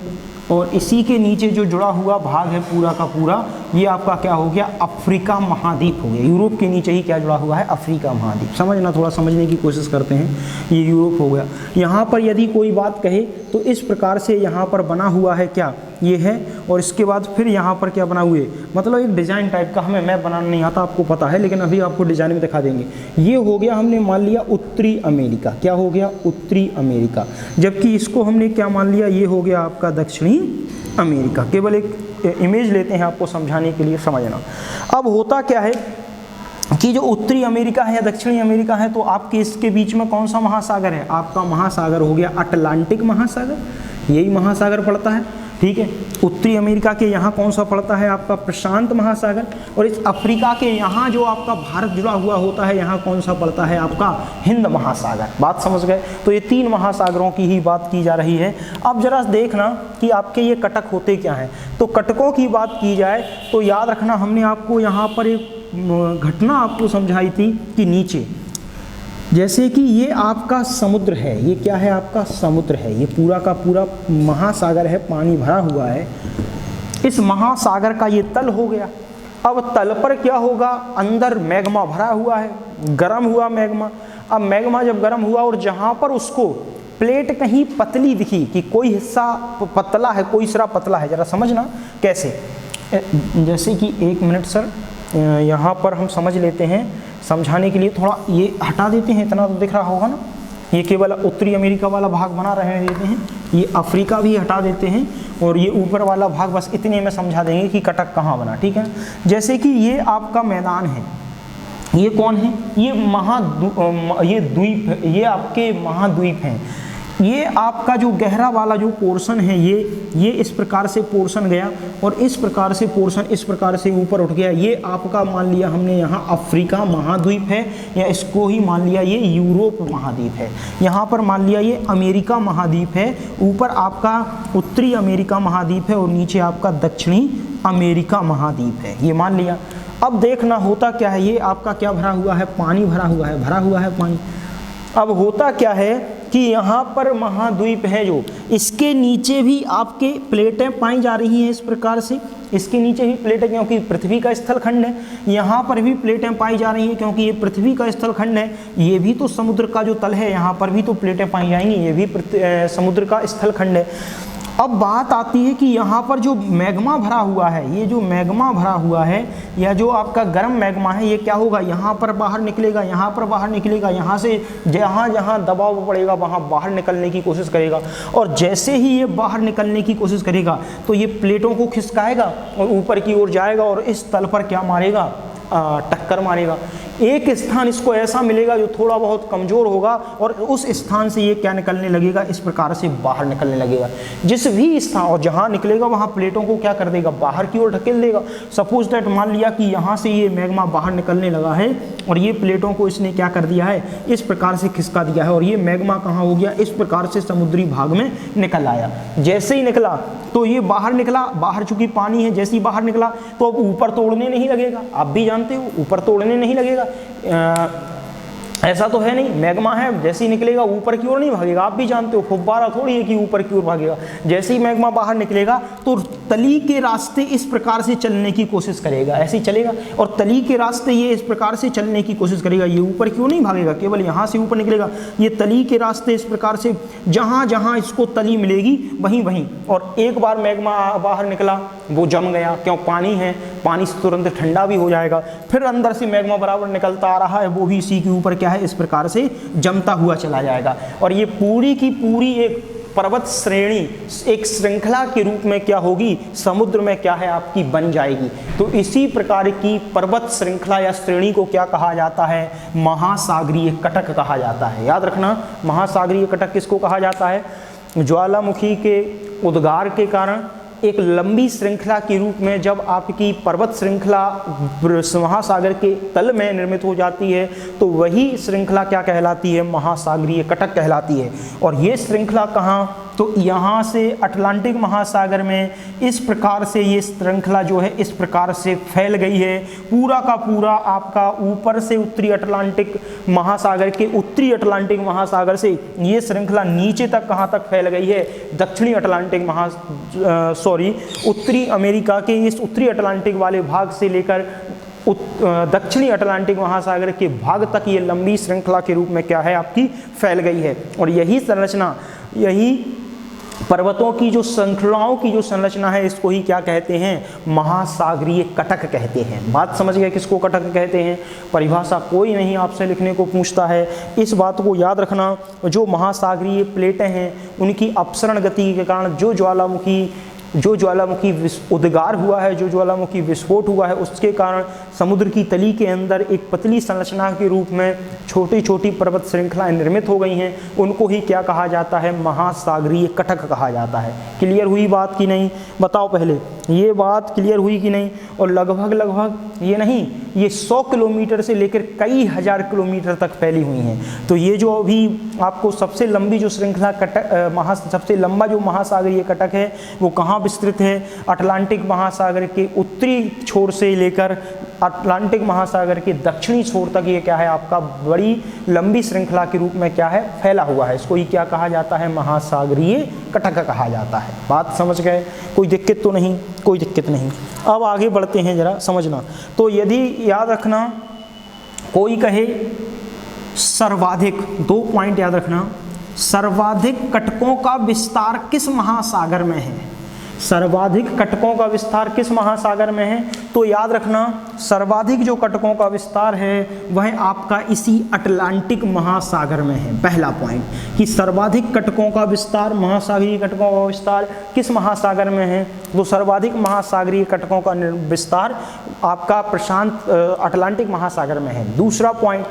और इसी के नीचे जो जुड़ा हुआ भाग है पूरा का पूरा, ये आपका क्या हो गया, अफ्रीका महाद्वीप हो गया। यूरोप के नीचे ही क्या जुड़ा हुआ है, अफ्रीका महाद्वीप। समझना, थोड़ा समझने की कोशिश करते हैं। ये यूरोप हो गया। यहाँ पर यदि कोई बात कहे तो इस प्रकार से यहाँ पर बना हुआ है क्या, ये है, और इसके बाद फिर यहाँ पर क्या बना हुए, मतलब एक डिज़ाइन टाइप का। हमें मैप बनाना नहीं आता, आपको पता है, लेकिन अभी आपको डिज़ाइन में दिखा देंगे। ये हो गया, हमने मान लिया उत्तरी अमेरिका। क्या हो गया, उत्तरी अमेरिका। जबकि इसको हमने क्या मान लिया, ये हो गया आपका दक्षिणी अमेरिका। केवल एक इमेज लेते हैं आपको समझाने के लिए, समझना। अब होता क्या है कि जो उत्तरी अमेरिका है या दक्षिणी अमेरिका है, तो आपके इसके बीच में कौन सा महासागर है, आपका महासागर हो गया अटलांटिक महासागर, यही महासागर पड़ता है, ठीक है। उत्तरी अमेरिका के यहाँ कौन सा पड़ता है, आपका प्रशांत महासागर। और इस अफ्रीका के यहाँ जो आपका भारत जुड़ा हुआ होता है, यहाँ कौन सा पड़ता है, आपका हिंद महासागर। बात समझ गए। तो ये 3 महासागरों की ही बात की जा रही है। अब जरा देखना कि आपके ये कटक होते क्या हैं। तो कटकों की बात की जाए तो याद रखना, हमने आपको यहाँ पर एक घटना आपको समझाई थी कि नीचे जैसे कि ये आपका समुद्र है, ये क्या है, आपका समुद्र है, ये पूरा का पूरा महासागर है, पानी भरा हुआ है। इस महासागर का ये तल हो गया। अब तल पर क्या होगा, अंदर मैग्मा भरा हुआ है, गर्म हुआ मैग्मा। अब मैग्मा जब गर्म हुआ और जहाँ पर उसको प्लेट कहीं पतली दिखी कि कोई हिस्सा पतला है, कोई सिरा पतला है, जरा समझना कैसे। जैसे कि 1 मिनट सर, यहाँ पर हम समझ लेते हैं, समझाने के लिए थोड़ा ये हटा देते हैं, इतना तो दिख रहा होगा ना। ये केवल उत्तरी अमेरिका वाला भाग बना रहे देते हैं, ये अफ्रीका भी हटा देते हैं, और ये ऊपर वाला भाग बस इतने में समझा देंगे कि कटक कहाँ बना, ठीक है। जैसे कि ये आपका मैदान है, ये कौन है, ये ये द्वीप, ये आपके महाद्वीप हैं। ये आपका जो गहरा वाला जो पोर्शन है, ये इस प्रकार से पोर्शन गया, और इस प्रकार से पोर्शन इस प्रकार से ऊपर उठ गया। ये आपका मान लिया हमने यहाँ अफ्रीका महाद्वीप है, या इसको ही मान लिया ये यूरोप महाद्वीप है। यहाँ पर मान लिया ये अमेरिका महाद्वीप है, ऊपर आपका उत्तरी अमेरिका महाद्वीप है, और नीचे आपका दक्षिणी अमेरिका महाद्वीप है, ये मान लिया। अब देखना होता क्या है, ये आपका क्या भरा हुआ है, पानी भरा हुआ है पानी। अब होता क्या है कि यहाँ पर महाद्वीप है, जो इसके नीचे भी आपके प्लेटें पाई जा रही हैं इस प्रकार से, इसके नीचे भी प्लेटें, क्योंकि पृथ्वी का स्थलखंड है। यहाँ पर भी प्लेटें पाई जा रही हैं क्योंकि ये पृथ्वी का स्थलखंड है। ये भी तो समुद्र का जो तल है, यहाँ पर भी तो प्लेटें पाई जाएंगी, ये भी समुद्र का स्थलखंड है। अब बात आती है कि यहाँ पर जो मैग्मा भरा हुआ है, ये जो मैग्मा भरा हुआ है, या जो आपका गर्म मैग्मा है, ये क्या होगा, यहाँ पर बाहर निकलेगा, यहाँ पर बाहर निकलेगा, यहाँ से जहाँ जहाँ दबाव पड़ेगा वहाँ बाहर निकलने की कोशिश करेगा। और जैसे ही ये बाहर निकलने की कोशिश करेगा तो ये प्लेटों को खिसकाएगा और ऊपर की ओर जाएगा, और इस तल पर क्या मारेगा, टक्कर मारेगा। एक स्थान इसको ऐसा मिलेगा जो थोड़ा बहुत कमज़ोर होगा, और उस स्थान से ये क्या निकलने लगेगा, इस प्रकार से बाहर निकलने लगेगा। जिस भी स्थान और जहाँ निकलेगा वहाँ प्लेटों को क्या कर देगा, बाहर की ओर ढकेल देगा। सपोज दैट मान लिया कि यहाँ से ये मैग्मा बाहर निकलने लगा है, और ये प्लेटों को इसने क्या कर दिया है, इस प्रकार से खिसका दिया है, और ये मैग्मा कहाँ हो गया, इस प्रकार से समुद्री भाग में निकल आया। जैसे ही निकला तो ये बाहर निकला, बाहर चूंकि पानी है, जैसे ही बाहर निकला तो अब ऊपर तोड़ने नहीं लगेगा। आप भी जानते हो ऊपर तोड़ने नहीं लगेगा, ऐसा तो है नहीं। मैग्मा है, जैसे ही निकलेगा ऊपर की ओर नहीं भागेगा। आप भी जानते हो फुब्बारा थोड़ी है कि ऊपर की ओर भागेगा। जैसे ही मैग्मा बाहर निकलेगा तो तली के रास्ते इस प्रकार से चलने की कोशिश करेगा, ऐसे ही चलेगा, और तली के रास्ते ये इस प्रकार से चलने की कोशिश करेगा। ये ऊपर की ओर नहीं भागेगा, केवल यहाँ से ऊपर निकलेगा। ये तली के रास्ते इस प्रकार से जहाँ जहाँ इसको तली मिलेगी वहीं वहीं, और एक बार मैग्मा बाहर निकला वो जम गया, क्यों, पानी है, पानी से तुरंत ठंडा भी हो जाएगा। फिर अंदर से मैग्मा बराबर निकलता आ रहा है, वो भी इसी के ऊपर क्या है, इस प्रकार से जमता हुआ चला जाएगा। और ये पूरी की पूरी एक पर्वत श्रेणी एक श्रृंखला के रूप में क्या होगी, समुद्र में क्या है आपकी बन जाएगी। तो इसी प्रकार की पर्वत श्रृंखला या श्रेणी को क्या कहा जाता है, महासागरीय कटक कहा जाता है। याद रखना, महासागरीय कटक किसको कहा जाता है, ज्वालामुखी के उद्गार के कारण एक लंबी श्रृंखला के रूप में जब आपकी पर्वत श्रृंखला महासागर के तल में निर्मित हो जाती है तो वही श्रृंखला क्या कहलाती है, महासागरीय कटक कहलाती है। और ये श्रृंखला कहाँ, तो यहाँ से अटलांटिक महासागर में इस प्रकार से ये श्रृंखला जो है इस प्रकार से फैल गई है। पूरा का पूरा आपका ऊपर से उत्तरी अटलांटिक महासागर के उत्तरी अटलांटिक महासागर से ये श्रृंखला नीचे तक कहाँ तक फैल गई है, दक्षिणी अटलांटिक उत्तरी अमेरिका के इस उत्तरी अटलांटिक वाले भाग से लेकर दक्षिणी अटलांटिक महासागर के भाग तक ये लंबी श्रृंखला के रूप में क्या है आपकी फैल गई है। और यही संरचना, यही पर्वतों की जो श्रृंखलाओं की जो संरचना है इसको ही क्या कहते हैं, महासागरीय कटक कहते हैं। बात समझ गए किसको कटक कहते हैं, परिभाषा कोई नहीं आपसे लिखने को पूछता है, इस बात को याद रखना। जो महासागरीय प्लेटें हैं उनकी अपसरण गति के कारण जो ज्वालामुखी उद्गार हुआ है, जो ज्वालामुखी विस्फोट हुआ है, उसके कारण समुद्र की तली के अंदर एक पतली संरचना के रूप में छोटी छोटी पर्वत श्रृंखलाएं निर्मित हो गई हैं, उनको ही क्या कहा जाता है, महासागरीय कटक कहा जाता है। क्लियर हुई बात कि नहीं, बताओ पहले ये बात क्लियर हुई कि नहीं। और लगभग ये नहीं, ये 100 किलोमीटर से लेकर कई हज़ार किलोमीटर तक फैली हुई हैं। तो ये जो अभी आपको सबसे लंबी जो श्रृंखला सबसे लंबा जो महासागरीय कटक है वो कहाँ विस्तृत है, अटलांटिक महासागर के उत्तरी छोर से लेकर अटलांटिक महासागर के दक्षिणी छोर तक ये क्या है आपका बड़ी लंबी श्रृंखला के रूप में क्या है फैला हुआ है। इसको ही क्या कहा जाता है, महासागरीय कटक कहा जाता है। बात समझ गए, कोई दिक्कत तो नहीं, कोई दिक्कत नहीं। अब आगे बढ़ते हैं, जरा समझना। तो यदि याद रखना, कोई कहे सर्वाधिक, 2 पॉइंट याद रखना, सर्वाधिक कटकों का विस्तार किस महासागर में है, सर्वाधिक कटकों का विस्तार किस महासागर में है, तो याद रखना सर्वाधिक जो कटकों का विस्तार है वह आपका इसी अटलांटिक महासागर में है। पहला पॉइंट कि सर्वाधिक कटकों का विस्तार, महासागरीय कटकों का विस्तार किस महासागर में है, तो सर्वाधिक महासागरीय कटकों का विस्तार आपका प्रशांत अटलांटिक महासागर में है। दूसरा पॉइंट,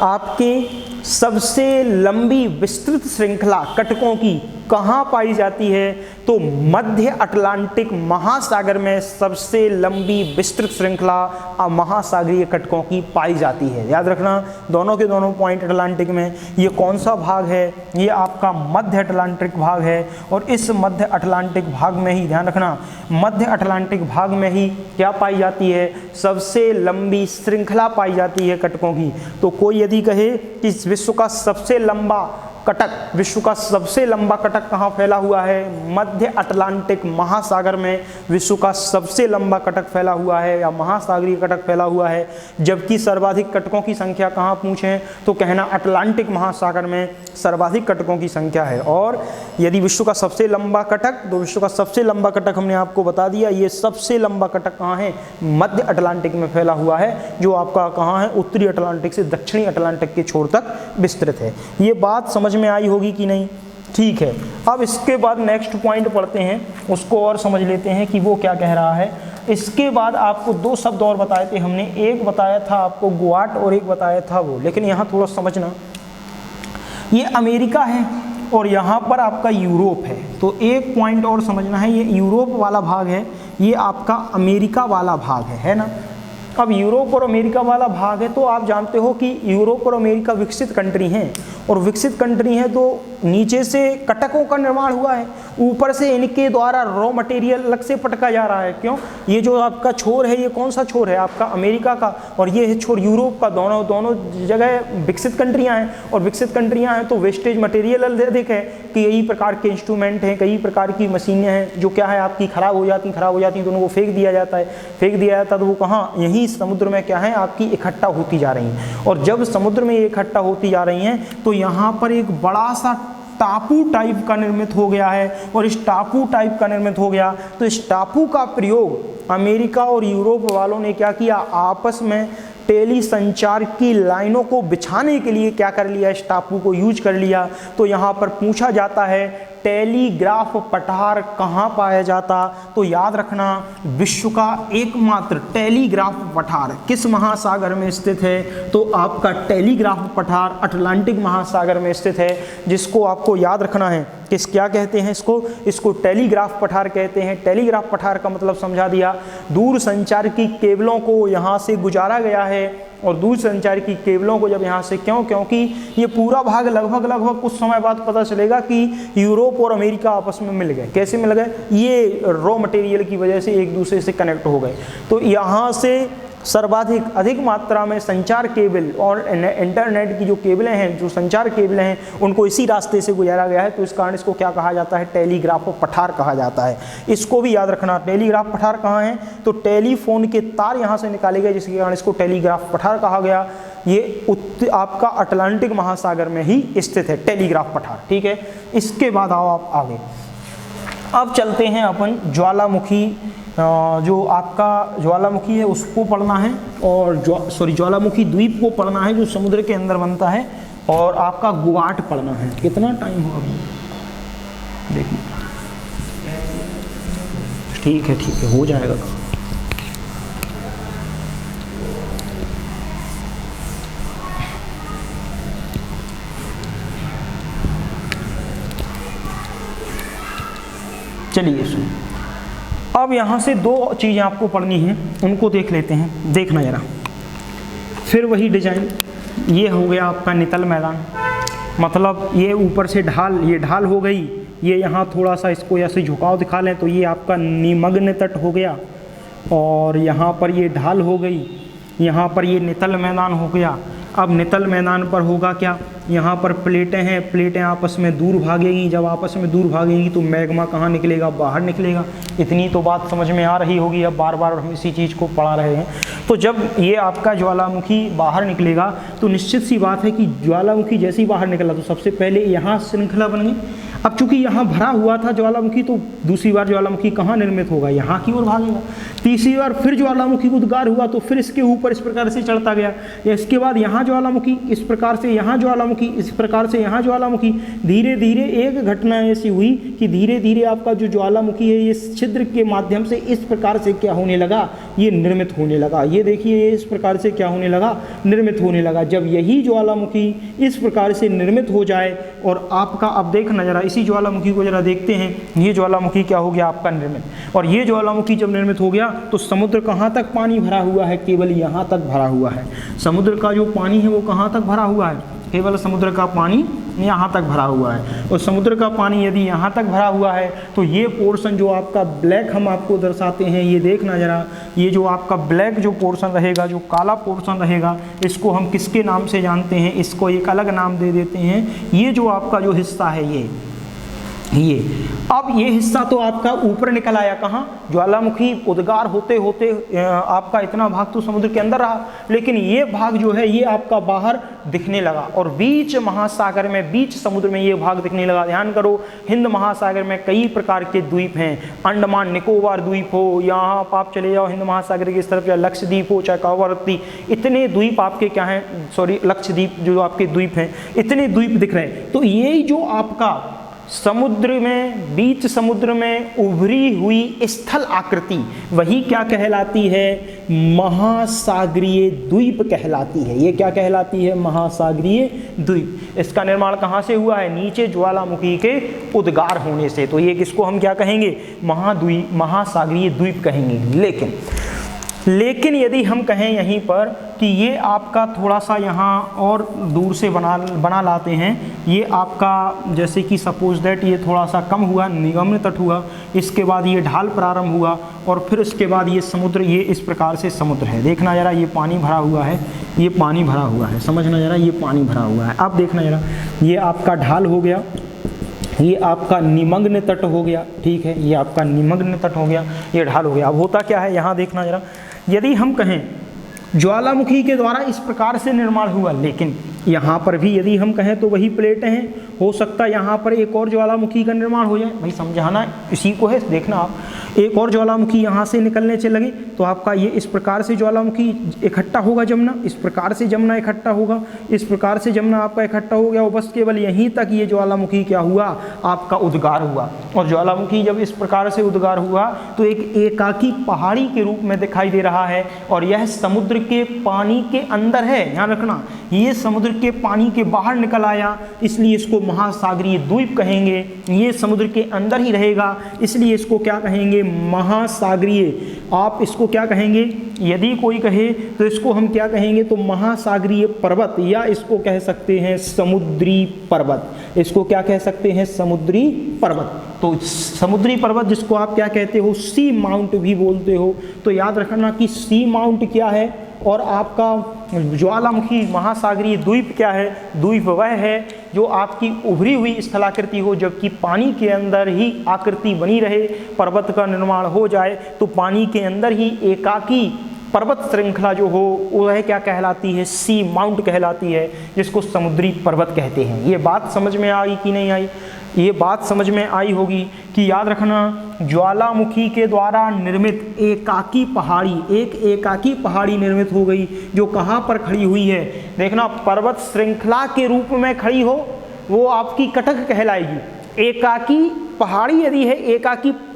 आपके सबसे लंबी विस्तृत श्रृंखला कटकों की कहाँ पाई जाती है, तो मध्य अटलांटिक महासागर में सबसे लंबी विस्तृत श्रृंखला महासागरीय कटकों की पाई जाती है। याद रखना दोनों के दोनों पॉइंट अटलांटिक में। ये कौन सा भाग है, ये आपका मध्य अटलांटिक भाग है। और इस मध्य अटलांटिक भाग में ही ध्यान रखना, मध्य अटलांटिक भाग में ही क्या पाई जाती है, सबसे लंबी श्रृंखला पाई जाती है कटकों की। तो कोई यदि कहे कि विश्व का सबसे लंबा कटक, विश्व का सबसे लंबा कटक कहाँ फैला हुआ है, मध्य अटलांटिक महासागर में विश्व का सबसे लंबा कटक फैला हुआ है या महासागरीय कटक फैला हुआ है। जबकि सर्वाधिक कटकों की संख्या कहाँ पूछें तो कहना अटलांटिक महासागर में सर्वाधिक कटकों की संख्या है। और यदि विश्व का सबसे लंबा कटक, तो विश्व का सबसे लंबा कटक हमने आपको बता दिया, ये सबसे लंबा कटक कहाँ है, मध्य अटलांटिक में फैला हुआ है, जो आपका कहाँ है, उत्तरी अटलांटिक से दक्षिणी अटलांटिक के छोर तक विस्तृत है। ये बात समझ में आई होगी कि नहीं, ठीक है। अब इसके बाद नेक्स्ट पॉइंट पढ़ते हैं, उसको और समझ लेते हैं कि वो क्या कह रहा है। इसके बाद आपको 2 शब्द और बताए थे हमने, एक बताया था आपको गुआट और एक बताया था वो, लेकिन यहाँ थोड़ा समझना, ये अमेरिका है और यहाँ पर आपका यूरोप है। तो एक पॉइंट और समझना है, ये यूरोप वाला भाग है, ये आपका अमेरिका वाला भाग है ना। अब यूरोप और अमेरिका वाला भाग है तो आप जानते हो कि यूरोप और अमेरिका विकसित कंट्री हैं, और विकसित कंट्री है तो नीचे से कटकों का निर्माण हुआ है, ऊपर से इनके द्वारा रॉ मटेरियल अलग से पटका जा रहा है। क्यों, ये जो आपका छोर है, ये कौन सा छोर है आपका, अमेरिका का, और ये है छोर यूरोप का। दोनों जगह विकसित कंट्रियां हैं, और विकसित कंट्रियां हैं तो वेस्टेज मटेरियल अधिक है कि कई प्रकार के इंस्ट्रूमेंट हैं, कई प्रकार की मशीनें हैं जो क्या है आपकी खराब हो जाती तो उनको फेंक दिया जाता है, तो वो कहाँ, यहीं समुद्र में क्या है आपकी इकट्ठा होती जा रही हैं। और जब समुद्र में ये इकट्ठा होती जा रही हैं तो यहाँ पर एक बड़ा सा टापू टाइप का निर्मित हो गया है, और इस टापू टाइप का निर्मित हो गया तो इस टापू का प्रयोग अमेरिका और यूरोप वालों ने क्या किया, आपस में टेली संचार की लाइनों को बिछाने के लिए क्या कर लिया, इस टापू को यूज कर लिया। तो यहाँ पर पूछा जाता है टेलीग्राफ पठार कहाँ पाया जाता? तो याद रखना, विश्व का एकमात्र टेलीग्राफ पठार किस महासागर में स्थित है? तो आपका टेलीग्राफ पठार अटलांटिक महासागर में स्थित है, जिसको आपको याद रखना है। किस क्या कहते हैं इसको टेलीग्राफ पठार कहते हैं। टेलीग्राफ पठार का मतलब समझा दिया, दूर संचार की केबलों को यहाँ से गुजारा गया है। और दूर संचार की केबलों को जब यहाँ से क्योंकि ये पूरा भाग लगभग कुछ समय बाद पता चलेगा कि यूरोप और अमेरिका आपस में मिल गए। कैसे मिल गए? ये रॉ मटेरियल की वजह से एक दूसरे से कनेक्ट हो गए। तो यहाँ से अधिक मात्रा में संचार केबल और इंटरनेट की जो केबलें हैं, जो संचार केबलें हैं, उनको इसी रास्ते से गुजारा गया है। तो इस कारण इसको क्या कहा जाता है? टेलीग्राफ पठार कहा जाता है। इसको भी याद रखना। टेलीग्राफ पठार कहाँ है? तो टेलीफोन के तार यहाँ से निकाले गए, जिसके कारण इसको टेलीग्राफ पठार कहा गया। ये आपका अटलांटिक महासागर में ही स्थित है टेलीग्राफ पठार। ठीक है, इसके बाद आओ आप आगे। अब चलते हैं अपन ज्वालामुखी, जो आपका ज्वालामुखी है उसको पढ़ना है, और ज्वालामुखी द्वीप को पढ़ना है जो समुद्र के अंदर बनता है, और आपका गुवाट पढ़ना है। कितना टाइम हुआ अभी? देखिए, ठीक है, हो जाएगा। चलिए सुनो, अब यहाँ से दो चीज़ें आपको पढ़नी हैं, उनको देख लेते हैं। देखना जरा, फिर वही डिजाइन। ये हो गया आपका नितल मैदान, मतलब ये ऊपर से ढाल, ये ढाल हो गई। ये यहाँ थोड़ा सा इसको ऐसे झुकाव दिखा लें तो ये आपका निमग्न तट हो गया, और यहाँ पर ये ढाल हो गई, यहाँ पर ये नितल मैदान हो गया। अब नितल मैदान पर होगा क्या? यहाँ पर प्लेटें हैं, प्लेटें आपस में दूर भागेंगी। जब आपस में दूर भागेंगी तो मैग्मा कहाँ निकलेगा? बाहर निकलेगा। इतनी तो बात समझ में आ रही होगी। अब बार बार हम इसी चीज़ को पढ़ा रहे हैं। तो जब ये आपका ज्वालामुखी बाहर निकलेगा तो निश्चित सी बात है कि ज्वालामुखी जैसे ही बाहर निकला तो सबसे पहले यहाँ श्रृंखला बन गई। अब चूंकि यहाँ भरा हुआ था ज्वालामुखी, तो दूसरी बार ज्वालामुखी कहाँ निर्मित होगा? यहाँ की ओर भागेगा। तीसरी बार फिर ज्वालामुखी उद्गार हुआ तो फिर इसके ऊपर इस प्रकार से चढ़ता गया। इसके बाद यहाँ ज्वालामुखी, इस प्रकार से यहाँ ज्वालामुखी, इस प्रकार से यहाँ ज्वालामुखी। धीरे धीरे एक घटना ऐसी हुई कि धीरे धीरे आपका जो ज्वालामुखी है ये छिद्र के माध्यम से इस प्रकार से क्या होने लगा? ये निर्मित होने लगा। ये देखिए, इस प्रकार से क्या होने लगा? निर्मित होने लगा। जब यही ज्वालामुखी इस प्रकार से निर्मित हो जाए, और आपका अब देखना जरा, इसी ज्वालामुखी को जरा देखते हैं। ये ज्वालामुखी क्या हो गया आपका? निर्मित। और ये ज्वालामुखी जब निर्मित हो गया तो समुद्र कहाँ तक पानी भरा हुआ है? केवल यहाँ तक भरा हुआ है। समुद्र का जो पानी है वो कहाँ तक भरा हुआ है? केवल समुद्र का पानी यहाँ तक भरा हुआ है। और समुद्र का पानी यदि यहाँ तक भरा हुआ है तो ये पोर्शन जो आपका ब्लैक हम आपको दर्शाते हैं, ये देखना जरा, ये जो आपका ब्लैक जो पोर्शन रहेगा, जो काला पोर्शन रहेगा, इसको हम किसके नाम से जानते हैं? इसको एक अलग नाम दे देते हैं। ये जो आपका जो हिस्सा है, ये अब ये हिस्सा तो आपका ऊपर निकल आया। कहाँ? ज्वालामुखी उद्गार होते होते आपका इतना भाग तो समुद्र के अंदर रहा, लेकिन ये भाग जो है ये आपका बाहर दिखने लगा, और बीच महासागर में, बीच समुद्र में ये भाग दिखने लगा। ध्यान करो, हिंद महासागर में कई प्रकार के द्वीप हैं। अंडमान निकोबार द्वीप हो, यहाँ आप चले जाओ हिंद महासागर की इस तरफ, या लक्षद्वीप हो, चाहे कवरत्ती, इतने द्वीप आपके क्या हैं? लक्षद्वीप जो आपके द्वीप हैं, इतने द्वीप दिख रहे हैं। तो ये जो आपका समुद्र में, बीच समुद्र में उभरी हुई स्थल आकृति, वही क्या कहलाती है? महासागरीय द्वीप कहलाती है। ये क्या कहलाती है? महासागरीय द्वीप। इसका निर्माण कहाँ से हुआ है? नीचे ज्वालामुखी के उद्गार होने से। तो ये किसको हम क्या कहेंगे? महासागरीय द्वीप कहेंगे। लेकिन यदि हम कहें यहीं पर कि ये आपका थोड़ा सा यहाँ और दूर से बना लाते हैं, ये आपका जैसे कि सपोज दैट ये थोड़ा सा कम हुआ, निम्न तट हुआ, इसके बाद ये ढाल प्रारंभ हुआ, और फिर इसके बाद ये समुद्र, ये इस प्रकार से समुद्र है। देखना जरा, ये पानी भरा हुआ है, ये पानी भरा हुआ है, समझना जरा, ये पानी भरा हुआ है। अब देखना जरा, ये आपका ढाल हो गया, ये आपका निमग्न तट हो गया। ठीक है, ये आपका निमग्न तट हो गया, ये ढाल हो गया। अब होता क्या है, यहाँ देखना जरा, यदि हम कहें ज्वालामुखी के द्वारा इस प्रकार से निर्माण हुआ, लेकिन यहाँ पर भी यदि हम कहें तो वही प्लेटें हैं, हो सकता है यहाँ पर एक और ज्वालामुखी का निर्माण हो जाए। भाई समझाना इसी को है, देखना आप, एक और ज्वालामुखी यहाँ से निकलने से लगे तो आपका ये इस प्रकार से ज्वालामुखी इकट्ठा होगा जमना, इस प्रकार से जमना इकट्ठा होगा, इस प्रकार से जमना आपका इकट्ठा हो गया और बस केवल यहीं तक ये ज्वालामुखी क्या हुआ, आपका उद्गार हुआ। और ज्वालामुखी जब इस प्रकार से उद्गार हुआ तो एक एकाकी पहाड़ी के रूप में दिखाई दे रहा है और यह समुद्र के पानी के अंदर है। ध्यान रखना, ये समुद्र के पानी के बाहर निकल आया, इसलिए इसको महासागरीय द्वीप कहेंगे। ये समुद्र के अंदर ही रहेगा, इसलिए इसको क्या कहेंगे, महासागरीय। आप इसको क्या कहेंगे, यदि कोई कहे तो इसको हम क्या कहेंगे, तो महासागरीय पर्वत, या इसको कह सकते हैं समुद्री पर्वत। इसको क्या कह सकते हैं, समुद्री पर्वत। तो समुद्री पर्वत जिसको आप क्या कहते हो, सी माउंट भी बोलते हो। तो याद रखना कि सी माउंट क्या है और आपका ज्वालामुखी महासागरीय द्वीप क्या है। द्वीप वह है जो आपकी उभरी हुई स्थलाकृति हो, जबकि पानी के अंदर ही आकृति बनी रहे, पर्वत का निर्माण हो जाए तो पानी के अंदर ही एकाकी पर्वत श्रृंखला जो हो वह क्या कहलाती है, सी माउंट कहलाती है, जिसको समुद्री पर्वत कहते हैं। ये बात समझ में आई कि नहीं आई? ये बात समझ में आई होगी कि याद रखना, ज्वालामुखी के द्वारा निर्मित एकाकी पहाड़ी, एक एकाकी पहाड़ी निर्मित हो गई जो कहाँ पर खड़ी हुई है, देखना पर्वत श्रृंखला के रूप में खड़ी हो, वो आपकी कटक कहलाएगी। एकाकी पहाड़ी यदि है,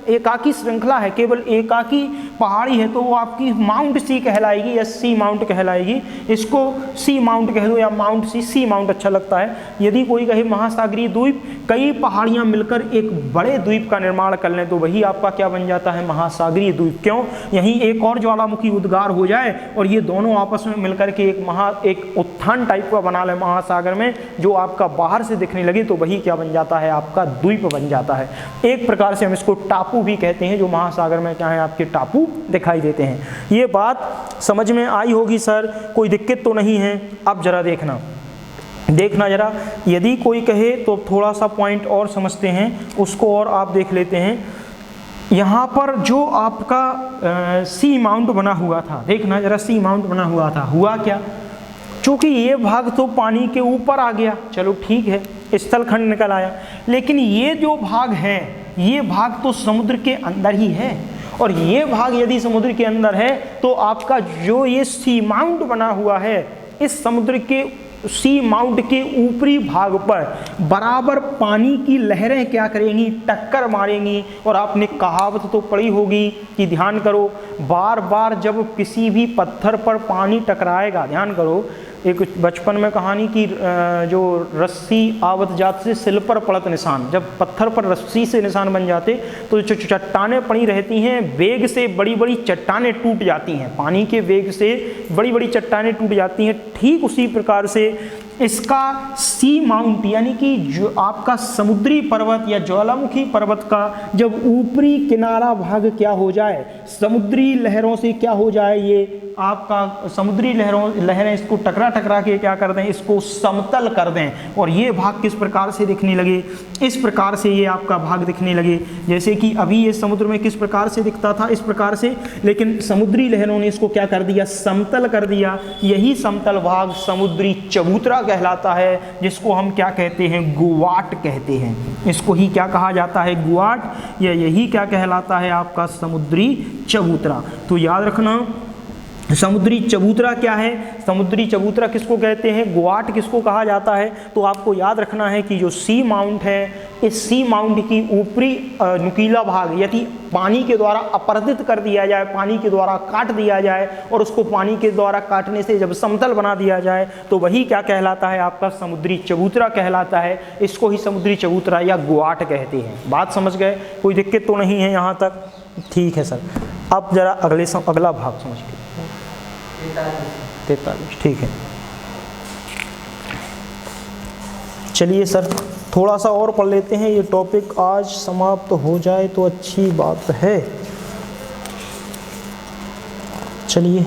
एकाकी श्रृंखला है, केवल एकाकी पहाड़ी है, तो वो आपकी माउंट सी कहलाएगी या सी माउंट कहलाएगी। इसको सी माउंट कह दो या माउंट सी माउंट अच्छा लगता है। यदि कोई कहे महासागरीय द्वीप, कई पहाड़ियां मिलकर एक बड़े द्वीप का निर्माण कर लें तो वही आपका क्या बन जाता है, महासागरीय द्वीप। क्यों? यहीं एक और ज्वालामुखी उद्गार हो जाए और ये दोनों आपस में मिलकर के एक उत्थान टाइप का बना ले महासागर में, जो आपका बाहर से दिखने लगे तो वही क्या बन जाता है, आपका द्वीप बन जाता है। एक प्रकार से हम इसको टापू भी कहते हैं, जो महासागर में क्या है, आपके टापू दिखाई देते हैं। ये बात समझ में आई होगी सर, कोई दिक्कत तो नहीं है। अब जरा देखना जरा, यदि कोई कहे तो थोड़ा सा पॉइंट और समझते हैं उसको, और आप देख लेते हैं। यहाँ पर जो आपका सी माउंट बना हुआ था, देखना जरा, सी माउंट बना हुआ था, हुआ क्या, चूंकि ये भाग तो पानी के ऊपर आ गया, चलो ठीक है, स्थलखंड निकल आया, लेकिन ये जो भाग है, ये भाग तो समुद्र के अंदर ही है। और ये भाग यदि समुद्र के अंदर है तो आपका जो ये सी माउंट बना हुआ है, इस समुद्र के सी माउंट के ऊपरी भाग पर बराबर पानी की लहरें क्या करेंगी, टक्कर मारेंगी। और आपने कहावत तो पढ़ी होगी कि ध्यान करो, बार बार जब किसी भी पत्थर पर पानी टकराएगा, ध्यान करो, एक बचपन में कहानी की, जो रस्सी आवत जात से सिल पर पड़त निशान, जब पत्थर पर रस्सी से निशान बन जाते तो जो चट्टानें पड़ी रहती हैं, वेग से बड़ी बड़ी चट्टानें टूट जाती हैं, पानी के वेग से बड़ी बड़ी चट्टानें टूट जाती हैं। ठीक उसी प्रकार से इसका सी माउंट यानी कि जो आपका समुद्री पर्वत या ज्वालामुखी पर्वत का जब ऊपरी किनारा भाग क्या हो जाए, समुद्री लहरों से क्या हो जाए, ये आपका समुद्री लहरें इसको टकरा के क्या कर दें, इसको समतल कर दें, और ये भाग किस प्रकार से दिखने लगे, इस प्रकार से ये आपका भाग दिखने लगे। जैसे कि अभी ये समुद्र में किस प्रकार से दिखता था, इस प्रकार से, लेकिन समुद्री लहरों ने इसको क्या कर दिया, समतल कर दिया। यही समतल भाग समुद्री चबूतरा कहलाता है, जिसको हम क्या कहते हैं, गुवाट कहते हैं। इसको ही क्या कहा जाता है, गुवाट, या यही क्या कहलाता है, आपका समुद्री चबूतरा। तो याद रखना, समुद्री चबूतरा क्या है, समुद्री चबूतरा किसको कहते हैं, गुवाट किसको कहा जाता है। तो आपको याद रखना है कि जो सी माउंट है, इस सी माउंट की ऊपरी नुकीला भाग यदि पानी के द्वारा अपरदित कर दिया जाए, पानी के द्वारा काट दिया जाए, और उसको पानी के द्वारा काटने से जब समतल बना दिया जाए तो वही क्या कहलाता है, आपका समुद्री चबूतरा कहलाता है। इसको ही समुद्री चबूतरा या गुवाट कहते हैं। बात समझ गए, कोई दिक्कत तो नहीं है यहाँ तक? ठीक है सर। अब जरा अगला भाग समझिए, 43, ठीक है। चलिए सर, थोड़ा सा और पढ़ लेते हैं, ये टॉपिक आज समाप्त हो जाए तो अच्छी बात है। चलिए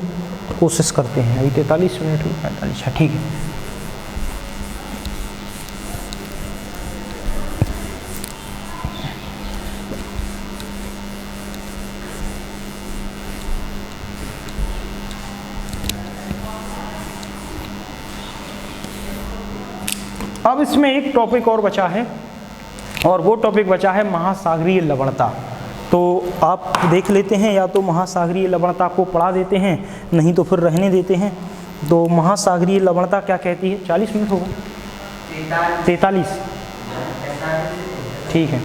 कोशिश करते हैं, अभी 43 मिनट 45, ठीक है। अब इसमें एक टॉपिक और बचा है, और वो टॉपिक बचा है महासागरीय लवणता। तो आप देख लेते हैं, या तो महासागरीय लवणता को पढ़ा देते हैं, नहीं तो फिर रहने देते हैं। तो महासागरीय लवणता क्या कहती है? 40 मिनट होगा, 43, ठीक है।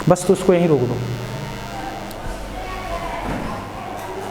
बस तो उसको यहीं रोक दो।